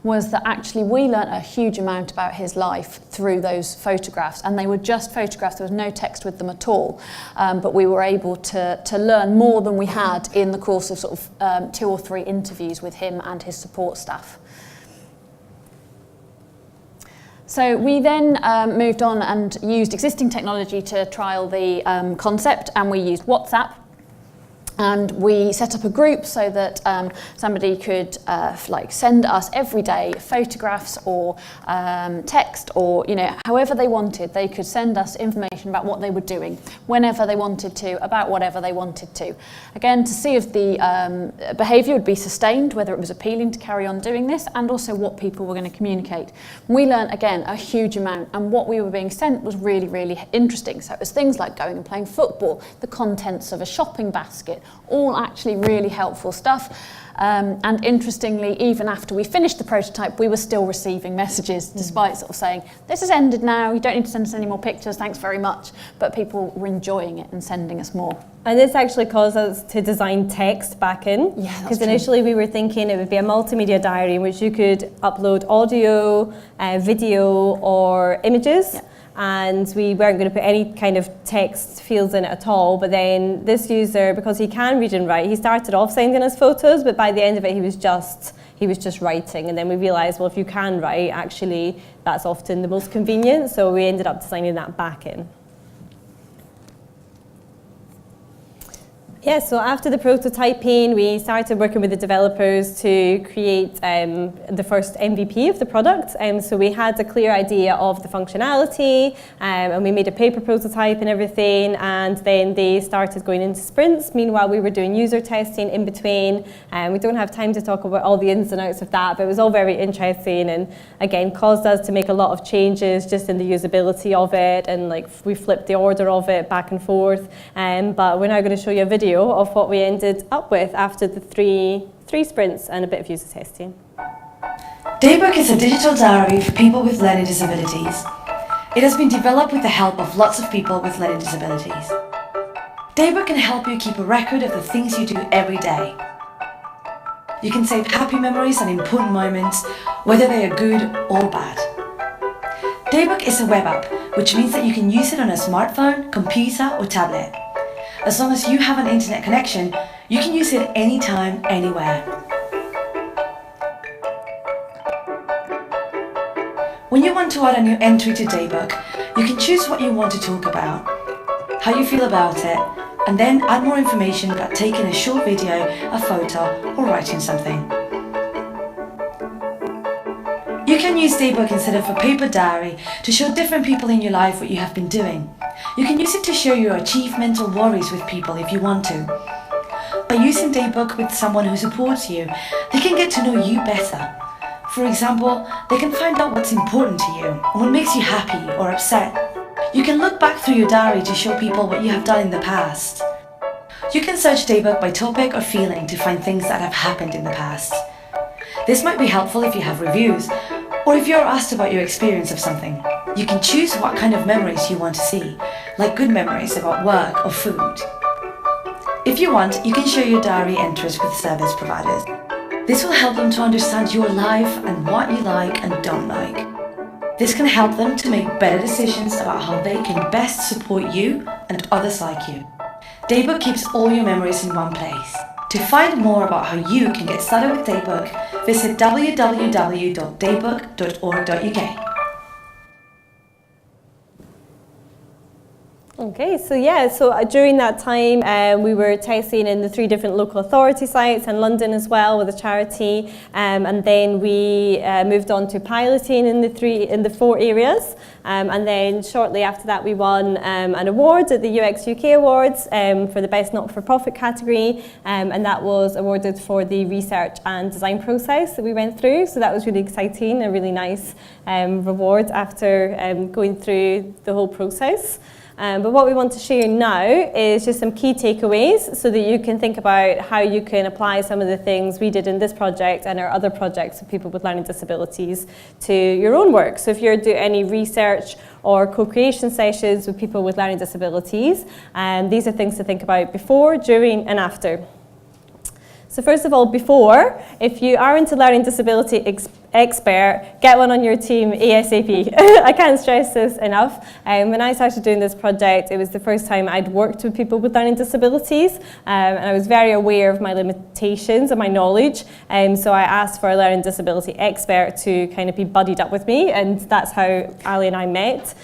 S17: was that actually we learnt a huge amount about his life through those photographs, and they were just photographs, there was no text with them at all, but we were able to learn more than we had in the course of sort of 2 or 3 interviews with him and his support staff. So we then moved on and used existing technology to trial the concept, and we used WhatsApp. And we set up a group so that somebody could like send us every day photographs or text, or, you know, however they wanted. They could send us information about what they were doing whenever they wanted to, about whatever they wanted to. Again, to see if the behaviour would be sustained, whether it was appealing to carry on doing this, and also what people were going to communicate. We learned, again, a huge amount, and what we were being sent was really, really interesting. So it was things like going and playing football, the contents of a shopping basket, all actually really helpful stuff. And interestingly, even after we finished the prototype, we were still receiving messages, despite sort of saying, this has ended now, you don't need to send us any more pictures, thanks very much. But people were enjoying it and sending us more.
S16: And this actually caused us to design text back in.
S17: Yeah,
S16: because initially we were thinking it would be a multimedia diary in which you could upload audio, video, or images. Yeah. And we weren't going to put any kind of text fields in it at all. But then this user, because he can read and write, he started off sending us photos, but by the end of it, he was just writing. And then we realised, well, if you can write, actually, that's often the most convenient. So we ended up designing that back in. Yeah, so after the prototyping, we started working with the developers to create the first MVP of the product. So we had a clear idea of the functionality, and we made a paper prototype and everything, and then they started going into sprints. Meanwhile, we were doing user testing in between, and we don't have time to talk about all the ins and outs of that, but it was all very interesting, and again, caused us to make a lot of changes just in the usability of it, and like we flipped the order of it back and forth. But we're now going to show you a video of what we ended up with after the three sprints and a bit of user testing.
S18: Daybook is a digital diary for people with learning disabilities. It has been developed with the help of lots of people with learning disabilities. Daybook can help you keep a record of the things you do every day. You can save happy memories and important moments, whether they are good or bad. Daybook is a web app, which means that you can use it on a smartphone, computer or tablet. As long as you have an internet connection, you can use it anytime, anywhere. When you want to add a new entry to Daybook, you can choose what you want to talk about, how you feel about it, and then add more information about taking a short video, a photo, or writing something. You can use Daybook instead of a paper diary to show different people in your life what you have been doing. You can use it to share your achievements or worries with people if you want to. By using Daybook with someone who supports you, they can get to know you better. For example, they can find out what's important to you and what makes you happy or upset. You can look back through your diary to show people what you have done in the past. You can search Daybook by topic or feeling to find things that have happened in the past. This might be helpful if you have reviews, or if you're asked about your experience of something. You can choose what kind of memories you want to see, like good memories about work or food. If you want, you can share your diary entries with service providers. This will help them to understand your life and what you like and don't like. This can help them to make better decisions about how they can best support you and others like you. Daybook keeps all your memories in one place. To find more about how you can get started with Daybook, visit www.daybook.org.uk.
S16: Okay, so during that time we were testing in the 3 different local authority sites and London as well with a charity, and then we moved on to piloting in the 4 areas, and then shortly after that we won an award at the UX UK Awards for the best not-for-profit category, and that was awarded for the research and design process that we went through, so that was really exciting, a really nice reward after going through the whole process. But what we want to share now is just some key takeaways so that you can think about how you can apply some of the things we did in this project and our other projects of people with learning disabilities to your own work. So if you're doing any research or co-creation sessions with people with learning disabilities, these are things to think about before, during and after. So first of all, before, if you are into learning disability expert, get one on your team ASAP. I can't stress this enough. When I started doing this project, it was the first time I'd worked with people with learning disabilities, and I was very aware of my limitations and my knowledge, so I asked for a learning disability expert to kind of be buddied up with me, and that's how Ali and I met.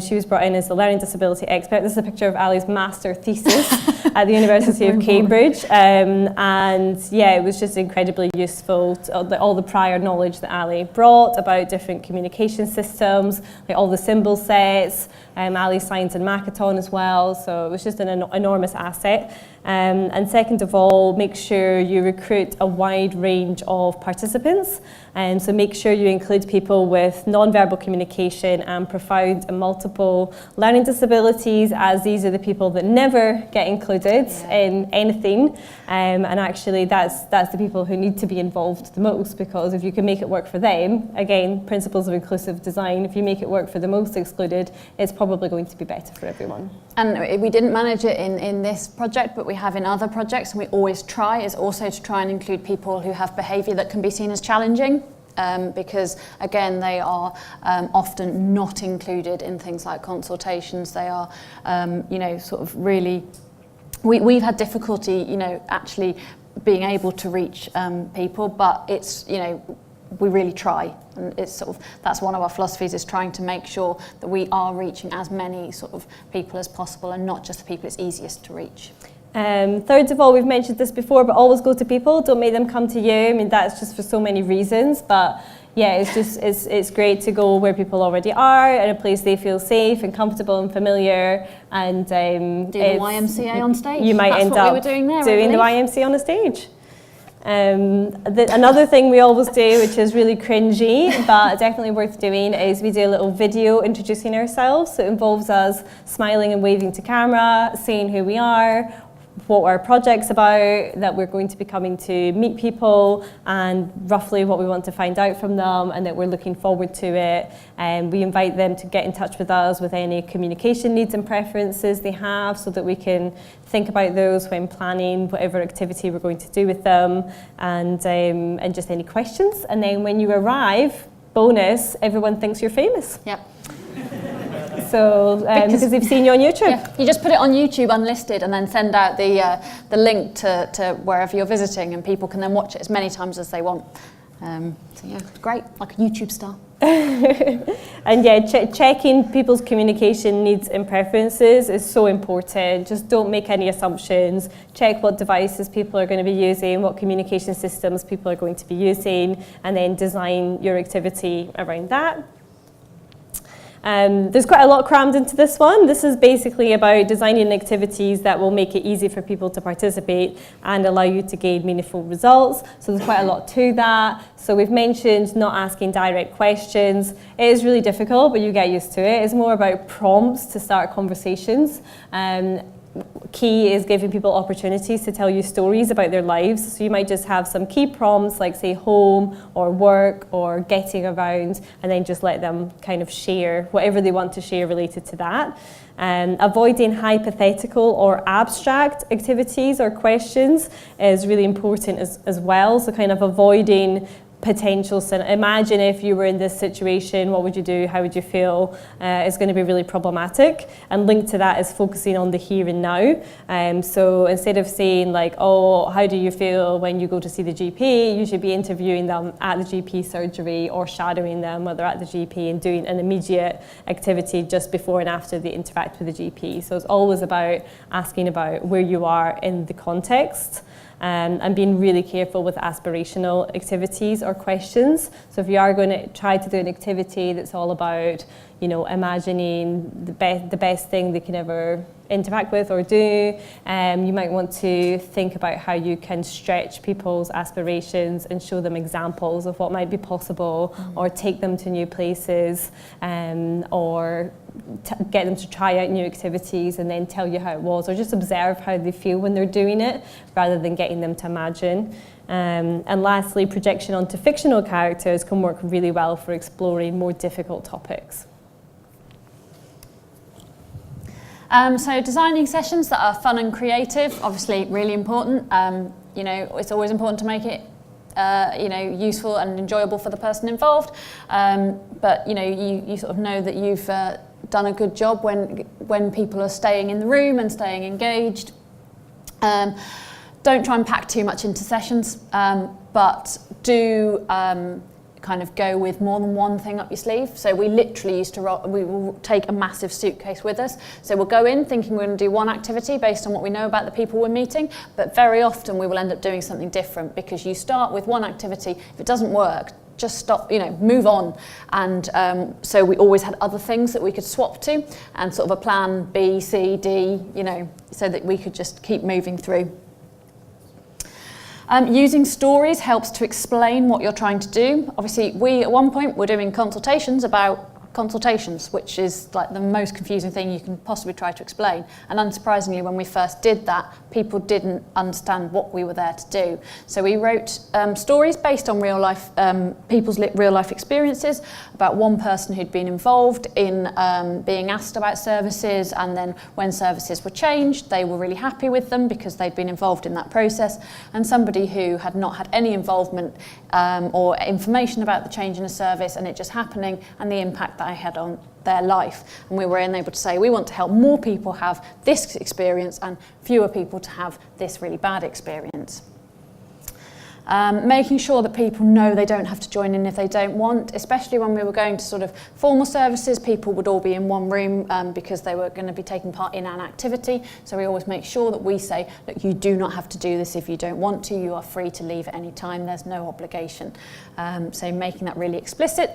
S16: She was brought in as the learning disability expert. This is a picture of Ali's master thesis at the University of Cambridge, and yeah, it was just incredibly useful, all the prior knowledge that Ali brought about different communication systems, like all the symbol sets. Ali signs in Makaton as well, so it was just an enormous asset. And second of all, make sure you recruit a wide range of participants. So make sure you include people with non-verbal communication and profound and multiple learning disabilities, as these are the people that never get included in anything. And actually that's the people who need to be involved the most, because if you can make it work for them, again, principles of inclusive design, if you make it work for the most excluded, it's probably going to be better for everyone.
S17: And we didn't manage it in this project, but we have in other projects, and we always try, is also to try and include people who have behaviour that can be seen as challenging. Because again, they are often not included in things like consultations. They are, sort of really, we've had difficulty, actually being able to reach people, but it's, we really try, and it's sort of, that's one of our philosophies, is trying to make sure that we are reaching as many sort of people as possible, and not just the people it's easiest to reach.
S16: Third of all, we've mentioned this before, but always go to people. Don't make them come to you. I mean, that's just for so many reasons. But yeah, it's great to go where people already are, in a place they feel safe and comfortable and familiar. And
S17: do the YMCA on stage.
S16: You might end up
S17: we were doing there,
S16: doing the YMCA on a stage. Another thing we always do, which is really cringy, but definitely worth doing, is we do a little video introducing ourselves. So it involves us smiling and waving to camera, saying who we are, what our project's about, that we're going to be coming to meet people, and roughly what we want to find out from them, and that we're looking forward to it. And we invite them to get in touch with us with any communication needs and preferences they have, so that we can think about those when planning whatever activity we're going to do with them, and just any questions. And then when you arrive, bonus, everyone thinks you're famous.
S17: Yep.
S16: So, because they've seen you on YouTube.
S17: Yeah, you just put it on YouTube unlisted and then send out the link to wherever you're visiting, and people can then watch it as many times as they want. So yeah, great, like a YouTube star.
S16: And yeah, checking people's communication needs and preferences is so important. Just don't make any assumptions. Check what devices people are going to be using, what communication systems people are going to be using, and then design your activity around that. There's quite a lot crammed into this one. This is basically about designing activities that will make it easy for people to participate and allow you to gain meaningful results. So there's quite a lot to that. So we've mentioned not asking direct questions. It is really difficult, but you get used to it. It's more about prompts to start conversations. Key is giving people opportunities to tell you stories about their lives. So you might just have some key prompts like, say, home or work or getting around, and then just let them kind of share whatever they want to share related to that. Avoiding hypothetical or abstract activities or questions is really important as well. So kind of avoiding potential, imagine if you were in this situation, what would you do, how would you feel, is going to be really problematic. And linked to that is focusing on the here and now. So instead of saying like, oh, how do you feel when you go to see the GP, you should be interviewing them at the GP surgery or shadowing them while they're at the GP and doing an immediate activity just before and after they interact with the GP. So it's always about asking about where you are in the context. And being really careful with aspirational activities or questions. So if you are going to try to do an activity that's all about, you know, imagining the best thing they can ever interact with or do, you might want to think about how you can stretch people's aspirations and show them examples of what might be possible, or take them to new places, or get them to try out new activities and then tell you how it was, or just observe how they feel when they're doing it rather than getting them to imagine. And lastly, projection onto fictional characters can work really well for exploring more difficult topics.
S17: So designing sessions that are fun and creative, obviously really important. You know, it's always important to make it you know, useful and enjoyable for the person involved. But you know, you sort of know that you've done a good job when people are staying in the room and staying engaged. Don't try and pack too much into sessions, but do kind of go with more than one thing up your sleeve. So we literally we will take a massive suitcase with us. So we'll go in thinking we're going to do one activity based on what we know about the people we're meeting, but very often we will end up doing something different, because you start with one activity. If it doesn't work, just stop, you know, move on. And so we always had other things that we could swap to, and sort of a plan B, C, D, you know, so that we could just keep moving through. Using stories helps to explain what you're trying to do. Obviously, we at one point were doing consultations about consultations, which is like the most confusing thing you can possibly try to explain. And unsurprisingly, when we first did that, people didn't understand what we were there to do. So we wrote stories based on real life, people's real life experiences about one person who'd been involved in being asked about services, and then when services were changed, they were really happy with them because they'd been involved in that process, and somebody who had not had any involvement or information about the change in a service and it just happening, and the impact that I had on their life. And we were able to say, we want to help more people have this experience and fewer people to have this really bad experience. Making sure that people know they don't have to join in if they don't want, especially when we were going to sort of formal services, people would all be in one room because they were going to be taking part in an activity. So we always make sure that we say, look, you do not have to do this if you don't want to. You are free to leave at any time. There's no obligation. So making that really explicit.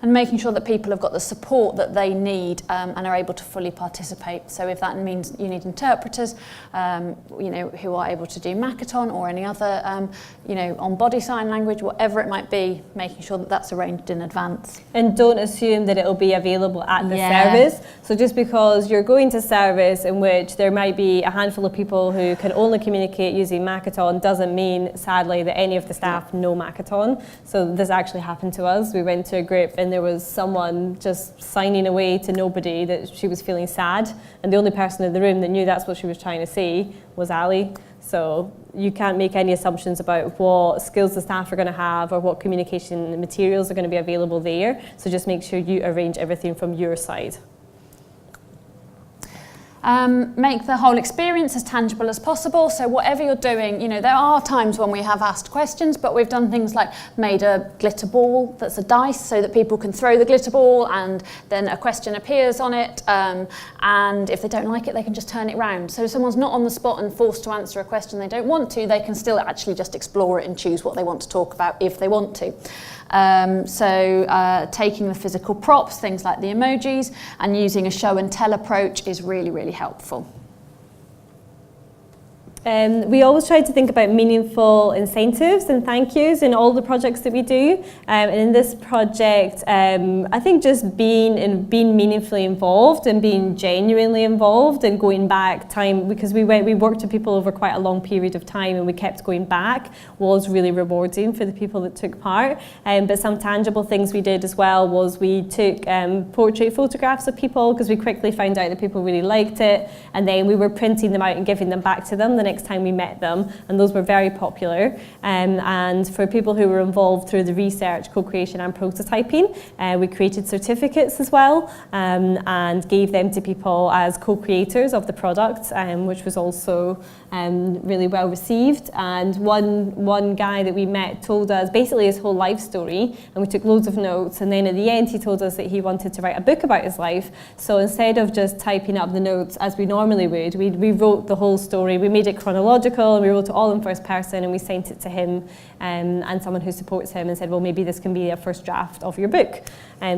S17: And making sure that people have got the support that they need and are able to fully participate. So if that means you need interpreters, who are able to do Makaton or any other, on body sign language, whatever it might be, making sure that that's arranged in advance.
S16: And don't assume that it'll be available at the service. So just because you're going to service in which there might be a handful of people who can only communicate using Makaton doesn't mean, sadly, that any of the staff know Makaton. So this actually happened to us. We went to a group and there was someone just signing away to nobody that she was feeling sad, and the only person in the room that knew that's what she was trying to say was Ali. So you can't make any assumptions about what skills the staff are going to have or what communication materials are going to be available there. So just make sure you arrange everything from your side.
S17: Make the whole experience as tangible as possible. So whatever you're doing, there are times when we have asked questions, but we've done things like made a glitter ball that's a dice so that people can throw the glitter ball and then a question appears on it. And if they don't like it, they can just turn it round. So if someone's not on the spot and forced to answer a question they don't want to, they can still actually just explore it and choose what they want to talk about if they want to. Taking the physical props, things like the emojis, and using a show and tell approach is really, really helpful.
S16: We always try to think about meaningful incentives and thank yous in all the projects that we do. And in this project, I think just being meaningfully involved and being genuinely involved and going back time, because we worked with people over quite a long period of time and we kept going back, was really rewarding for the people that took part. But some tangible things we did as well was we took portrait photographs of people because we quickly found out that people really liked it, and then we were printing them out and giving them back to them the next time we met them, and those were very popular. And for people who were involved through the research, co-creation and prototyping, we created certificates as well and gave them to people as co-creators of the product, which was also really well received. And one guy that we met told us basically his whole life story, and we took loads of notes, and then at the end he told us that he wanted to write a book about his life. So instead of just typing up the notes as we normally would, we wrote the whole story. We made it chronological, and we wrote it all in first person, and we sent it to him and someone who supports him and said, well, maybe this can be a first draft of your book.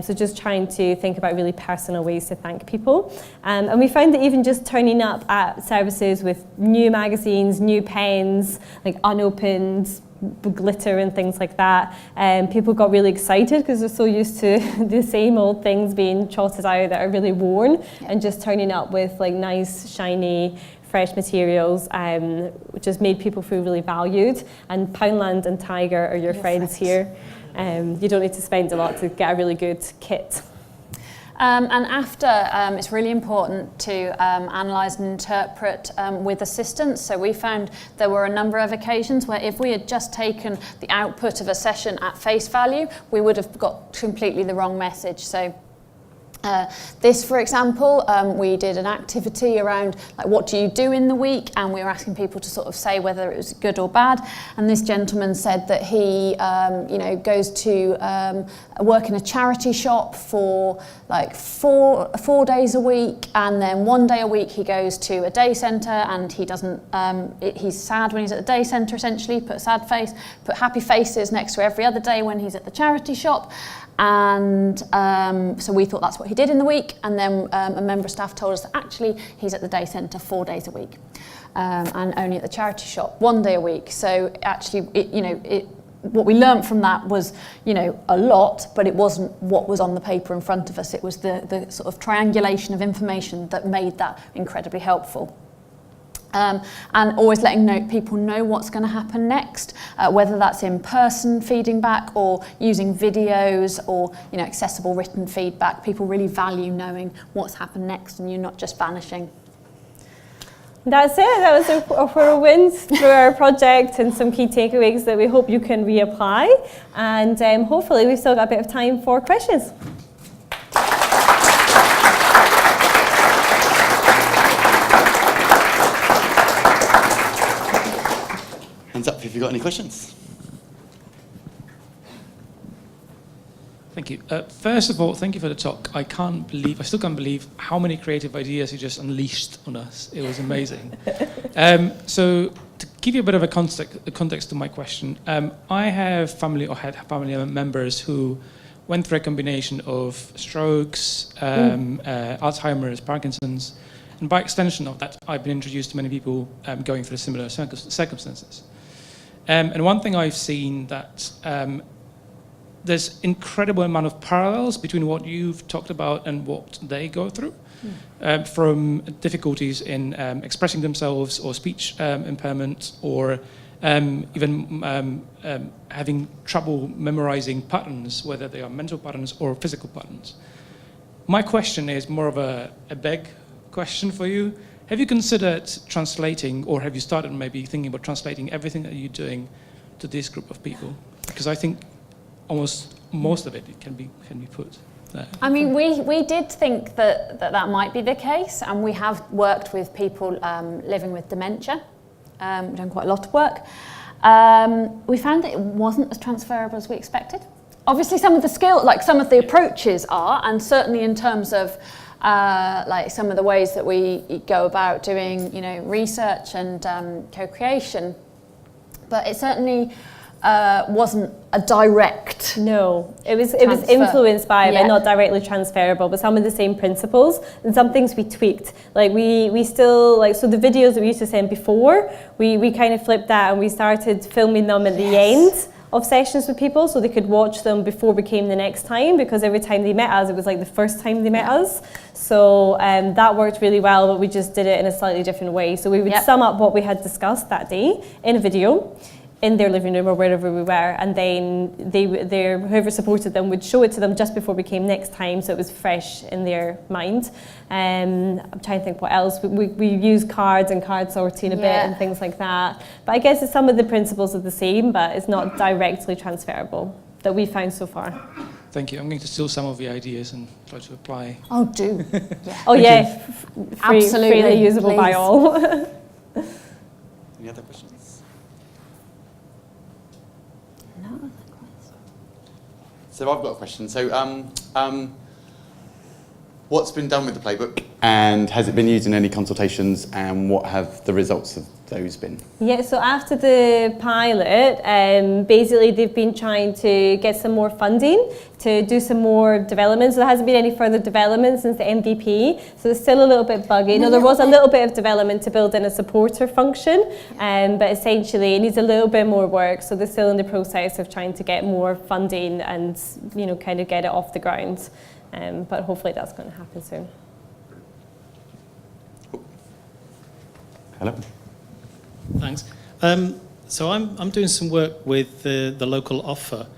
S16: So just trying to think about really personal ways to thank people. And we found that even just turning up at services with new magazines, new pens, like unopened glitter and things like that, people got really excited because they're so used to the same old things being trotted out that are really worn, and just turning up with like nice, shiny, fresh materials, which just made people feel really valued. And Poundland and Tiger are your friends here. You don't need to spend a lot to get a really good kit.
S17: And after, it's really important to analyse and interpret with assistance. So we found there were a number of occasions where if we had just taken the output of a session at face value, we would have got completely the wrong message. So this, for example, we did an activity around like what do you do in the week, and we were asking people to sort of say whether it was good or bad. And this gentleman said that he, goes to work in a charity shop for like four days a week, and then 1 day a week he goes to a day centre, and he doesn't. He's sad when he's at the day centre. Essentially, put a sad face, put happy faces next to every other day when he's at the charity shop. And so we thought that's what he did in the week, and then a member of staff told us that actually he's at the day centre 4 days a week and only at the charity shop 1 day a week. So actually, what we learnt from that was, a lot, but it wasn't what was on the paper in front of us. It was the sort of triangulation of information that made that incredibly helpful. And always letting people know what's going to happen next, whether that's in person feeding back or using videos or accessible written feedback. People really value knowing what's happened next and you're not just vanishing.
S16: That's it. That was a whirlwind through our project and some key takeaways that we hope you can reapply. And hopefully we've still got a bit of time for questions.
S1: Hands up if you've got any questions.
S11: Thank you. First of all, thank you for the talk. I still can't believe how many creative ideas you just unleashed on us. It was amazing. So to give you a bit of a context to my question, I have family or had family members who went through a combination of strokes, Alzheimer's, Parkinson's, and by extension of that, I've been introduced to many people going through similar circumstances. And one thing I've seen that there's incredible amount of parallels between what you've talked about and what they go through, from difficulties in expressing themselves or speech impairment, or even having trouble memorizing patterns, whether they are mental patterns or physical patterns. My question is more of a big question for you. Have you considered translating, or have you started maybe thinking about translating everything that you're doing to this group of people? Because I think almost most of it can be put there.
S17: I mean, we did think that might be the case, and we have worked with people living with dementia, done quite a lot of work. We found that it wasn't as transferable as we expected. Obviously, some of the approaches are, and certainly in terms of like some of the ways that we go about doing, research and co-creation, but it certainly wasn't a direct.
S16: No, it was influenced by it, but not directly transferable. But some of the same principles, and some things we tweaked. Like we still so the videos that we used to send before, we kind of flipped that and we started filming them at the end of sessions with people, so they could watch them before we came the next time, because every time they met us, it was like the first time they met us. So that worked really well, but we just did it in a slightly different way. So we would sum up what we had discussed that day in a video, in their living room or wherever we were, and then whoever supported them would show it to them just before we came next time, so it was fresh in their mind. I'm trying to think what else. We use cards and card sorting a bit and things like that. But I guess some of the principles are the same, but it's not directly transferable that we found so far.
S11: Thank you. I'm going to steal some of the ideas and try to apply.
S17: Oh, do.
S16: Absolutely. Freely usable by all.
S1: Any other questions? So I've got a question. So what's been done with the playbook, and has it been used in any consultations, and what have the results of those been?
S16: Yeah, so after the pilot, basically they've been trying to get some more funding to do some more development. So there hasn't been any further development since the MVP, so it's still a little bit buggy. No, there was a little bit of development to build in a supporter function, but essentially it needs a little bit more work, so they're still in the process of trying to get more funding and kind of get it off the ground. But hopefully that's going to happen soon.
S1: Hello.
S5: Thanks. So I'm doing some work with the local offer.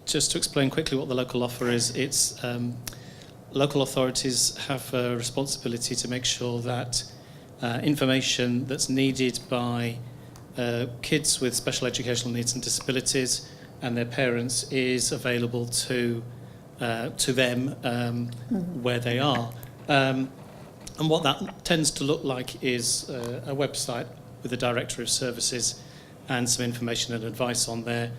S5: Just to explain quickly what the local offer is, it's local authorities have a responsibility to make sure that information that's needed by kids with special educational needs and disabilities and their parents is available to them where they are. And what that tends to look like is a website with a directory of services and some information and advice on there.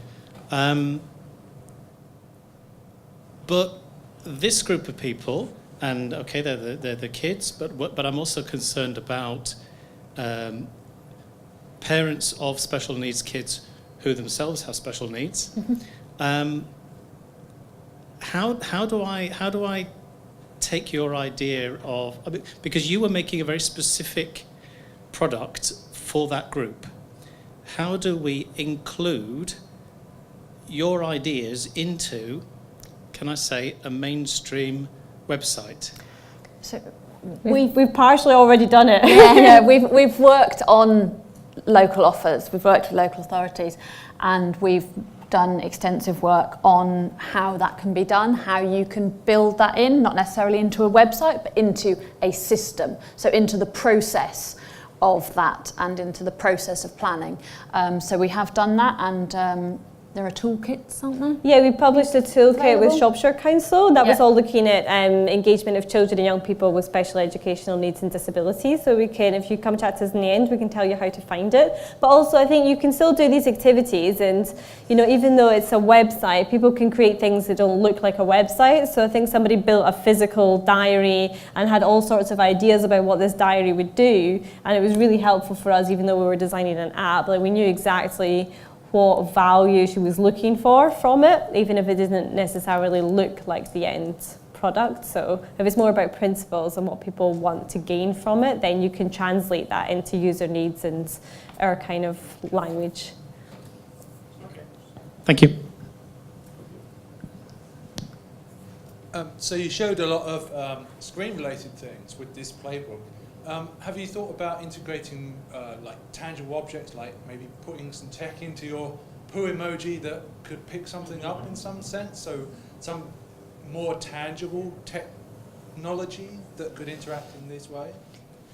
S5: But this group of people, and okay, they're the kids, but I'm also concerned about parents of special needs kids who themselves have special needs. How do I take your idea of, because you were making a very specific product for that group, how do we include your ideas into, can I say, a mainstream website?
S17: So
S16: we've partially already done it.
S17: We've worked on local offers, we've worked with local authorities, and we've done extensive work on how that can be done, how you can build that in, not necessarily into a website, but into a system, so into the process of that and into the process of planning. So we have done that, and There are toolkits, aren't there?
S16: Yeah, we published a toolkit with
S17: Available?
S16: Shropshire Council. That was
S17: Yeah.
S16: all looking at engagement of children and young people with special educational needs and disabilities. So we can, if you come chat to us in the end, we can tell you how to find it. But also, I think you can still do these activities, and even though it's a website, people can create things that don't look like a website. So I think somebody built a physical diary and had all sorts of ideas about what this diary would do, and it was really helpful for us, even though we were designing an app. Like, we knew exactly what value she was looking for from it, even if it didn't necessarily look like the end product. So if it's more about principles and what people want to gain from it, then you can translate that into user needs and our kind of language.
S11: Thank you.
S4: So you showed a lot of screen-related things with this playbook. Have you thought about integrating like tangible objects, like maybe putting some tech into your poo emoji that could pick something up in some sense? So some more tangible technology that could interact in this way?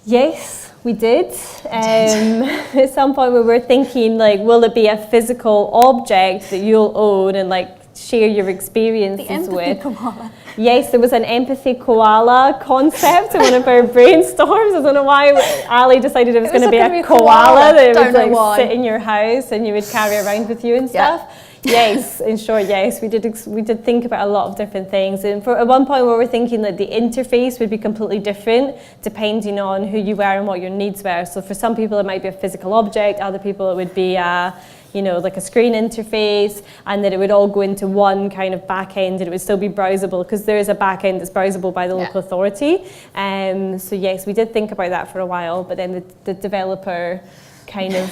S16: Yes, we did. At some point we were thinking, like, will it be a physical object that you'll own and like share your experiences with?
S17: Koala.
S16: Yes, there was an empathy koala concept in one of our brainstorms. I don't know why Ali decided it was going to be a koala that would like sit in your house and you would carry around with you and stuff. Yes, in short, yes, we did think about a lot of different things, and at one point we were thinking that the interface would be completely different depending on who you were and what your needs were. So for some people it might be a physical object, other people it would be like a screen interface, and that it would all go into one kind of back end and it would still be browsable, because there is a back end that's browsable by the local authority. So yes, we did think about that for a while, but then the developer kind of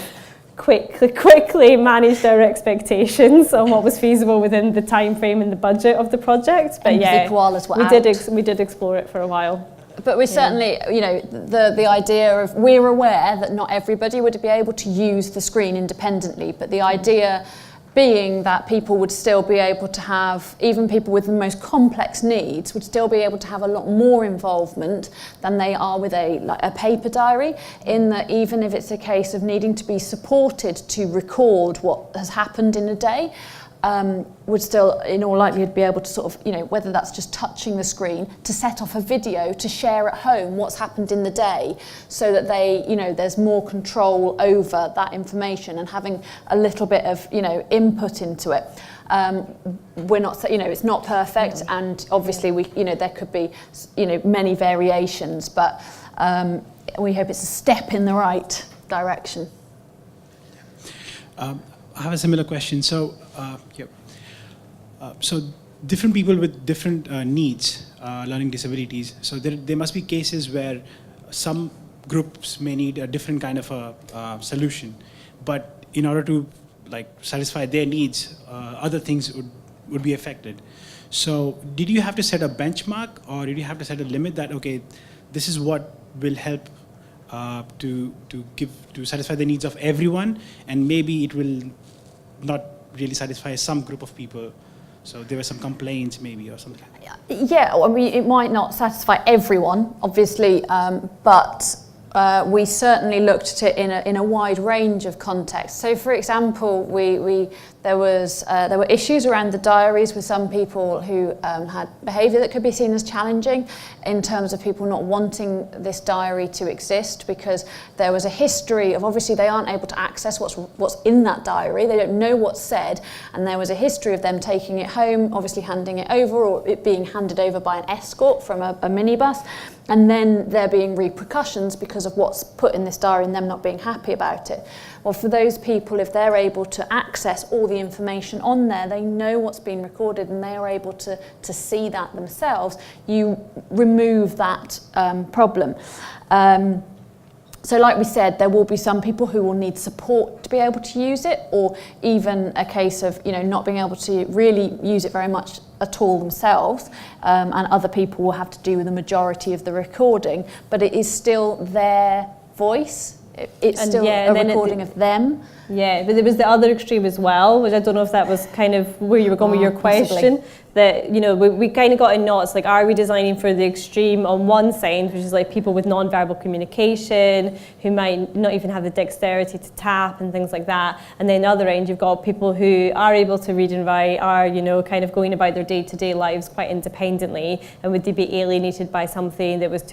S16: quickly managed our expectations on what was feasible within the time frame and the budget of the project. But
S17: koalas were
S16: we did explore it for a while.
S17: But we certainly, the idea of, we're aware that not everybody would be able to use the screen independently, but the idea being that people would still be able to have, even people with the most complex needs would still be able to have a lot more involvement than they are with a paper diary, in that even if it's a case of needing to be supported to record what has happened in a day, would still in all likelihood be able to sort of, whether that's just touching the screen, to set off a video, to share at home what's happened in the day, so that they, there's more control over that information and having a little bit of, input into it. We're not, it's not perfect, and obviously there could be, many variations, but we hope it's a step in the right direction.
S6: I have a similar question. So, so different people with different needs, learning disabilities. So there must be cases where some groups may need a different kind of a solution, but in order to satisfy their needs, other things would be affected. So did you have to set a benchmark, or did you have to set a limit that, okay, this is what will help to satisfy the needs of everyone, and maybe it will not really satisfy some group of people? So there were some complaints maybe or something like that.
S17: Yeah, I mean, it might not satisfy everyone, obviously, but we certainly looked at it in a wide range of contexts. So, for example, there were issues around the diaries with some people who had behaviour that could be seen as challenging, in terms of people not wanting this diary to exist, because there was a history of, obviously they aren't able to access what's in that diary, they don't know what's said, and there was a history of them taking it home, obviously handing it over, or it being handed over by an escort from a minibus, and then there being repercussions because of what's put in this diary and them not being happy about it. Well, for those people, if they're able to access all the information on there, they know what's been recorded and they are able to see that themselves, you remove that problem. So like we said, there will be some people who will need support to be able to use it, or even a case of not being able to really use it very much at all themselves, and other people will have to do with the majority of the recording, but it is still their voice. It's still a recording of them.
S16: Yeah, but there was the other extreme as well, which I don't know if that was kind of where you were going with your question. that, you know, we kind of got in knots, like, are we designing for the extreme on one side, which is like people with non-verbal communication, who might not even have the dexterity to tap and things like that, and then the other end, you've got people who are able to read and write, are, you know, kind of going about their day-to-day lives quite independently, and would they be alienated by something that was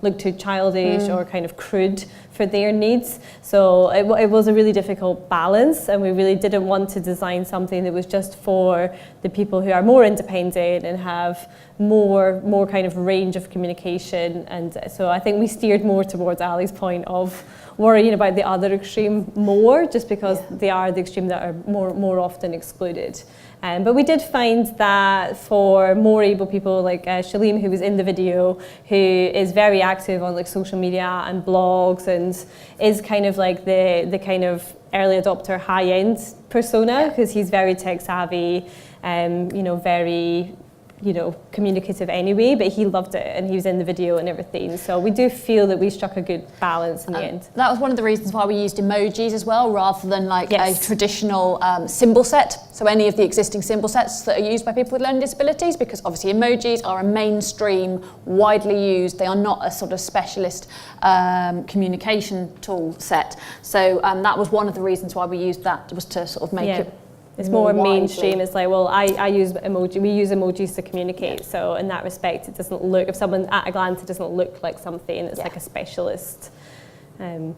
S16: look too childish or kind of crude for their needs. So it was a really difficult balance, and we really didn't want to design something that was just for the people who are more independent and have more kind of range of communication. And so I think we steered more towards Ali's point of worrying about the other extreme more, just because they are the extreme that are more often excluded. But we did find that for more able people like Shalem, who was in the video, who is very active on like social media and blogs, and is kind of like the kind of early adopter high-end persona, because he's very tech savvy, you know, very, you know, communicative anyway, but he loved it and he was in the video and everything. So we do feel that we struck a good balance in the end.
S17: That was one of the reasons why we used emojis as well, rather than like a traditional symbol set. So any of the existing symbol sets that are used by people with learning disabilities, because obviously emojis are a mainstream, widely used, they are not a sort of specialist communication tool set. So that was one of the reasons why we used that, was to sort of make it
S16: it's more mainstream. It's like, well, I use we use emojis to communicate. So in that respect, it doesn't look, if someone at a glance, it doesn't look like something. It's like a specialist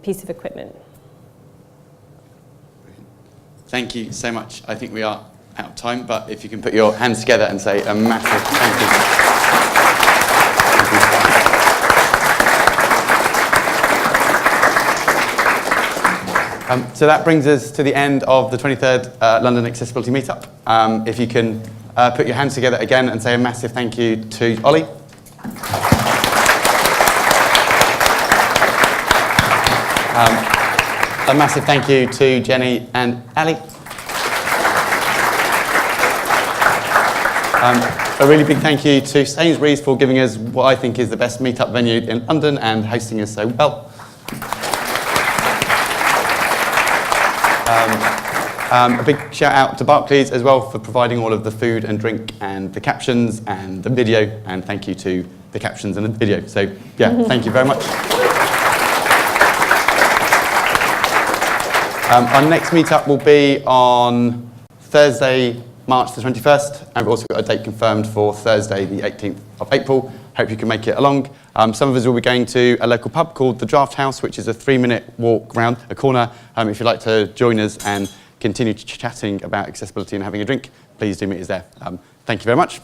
S16: piece of equipment.
S1: Thank you so much. I think we are out of time, but if you can put your hands together and say a massive thank you. So that brings us to the end of the 23rd London Accessibility Meetup. If you can put your hands together again and say a massive thank you to Ollie. A massive thank you to Jenni and Ali. A really big thank you to Sainsbury's for giving us what I think is the best meetup venue in London and hosting us so well. A big shout out to Barclays as well for providing all of the food and drink and the captions and the video, and thank you to the captions and the video. So yeah, thank you very much. Our next meetup will be on Thursday, March the 21st, and we've also got a date confirmed for Thursday the 18th of April. Hope you can make it along. Some of us will be going to a local pub called the Draft House, which is a 3-minute walk round a corner. If you'd like to join us and continue chatting about accessibility and having a drink, please do meet us there. Thank you very much.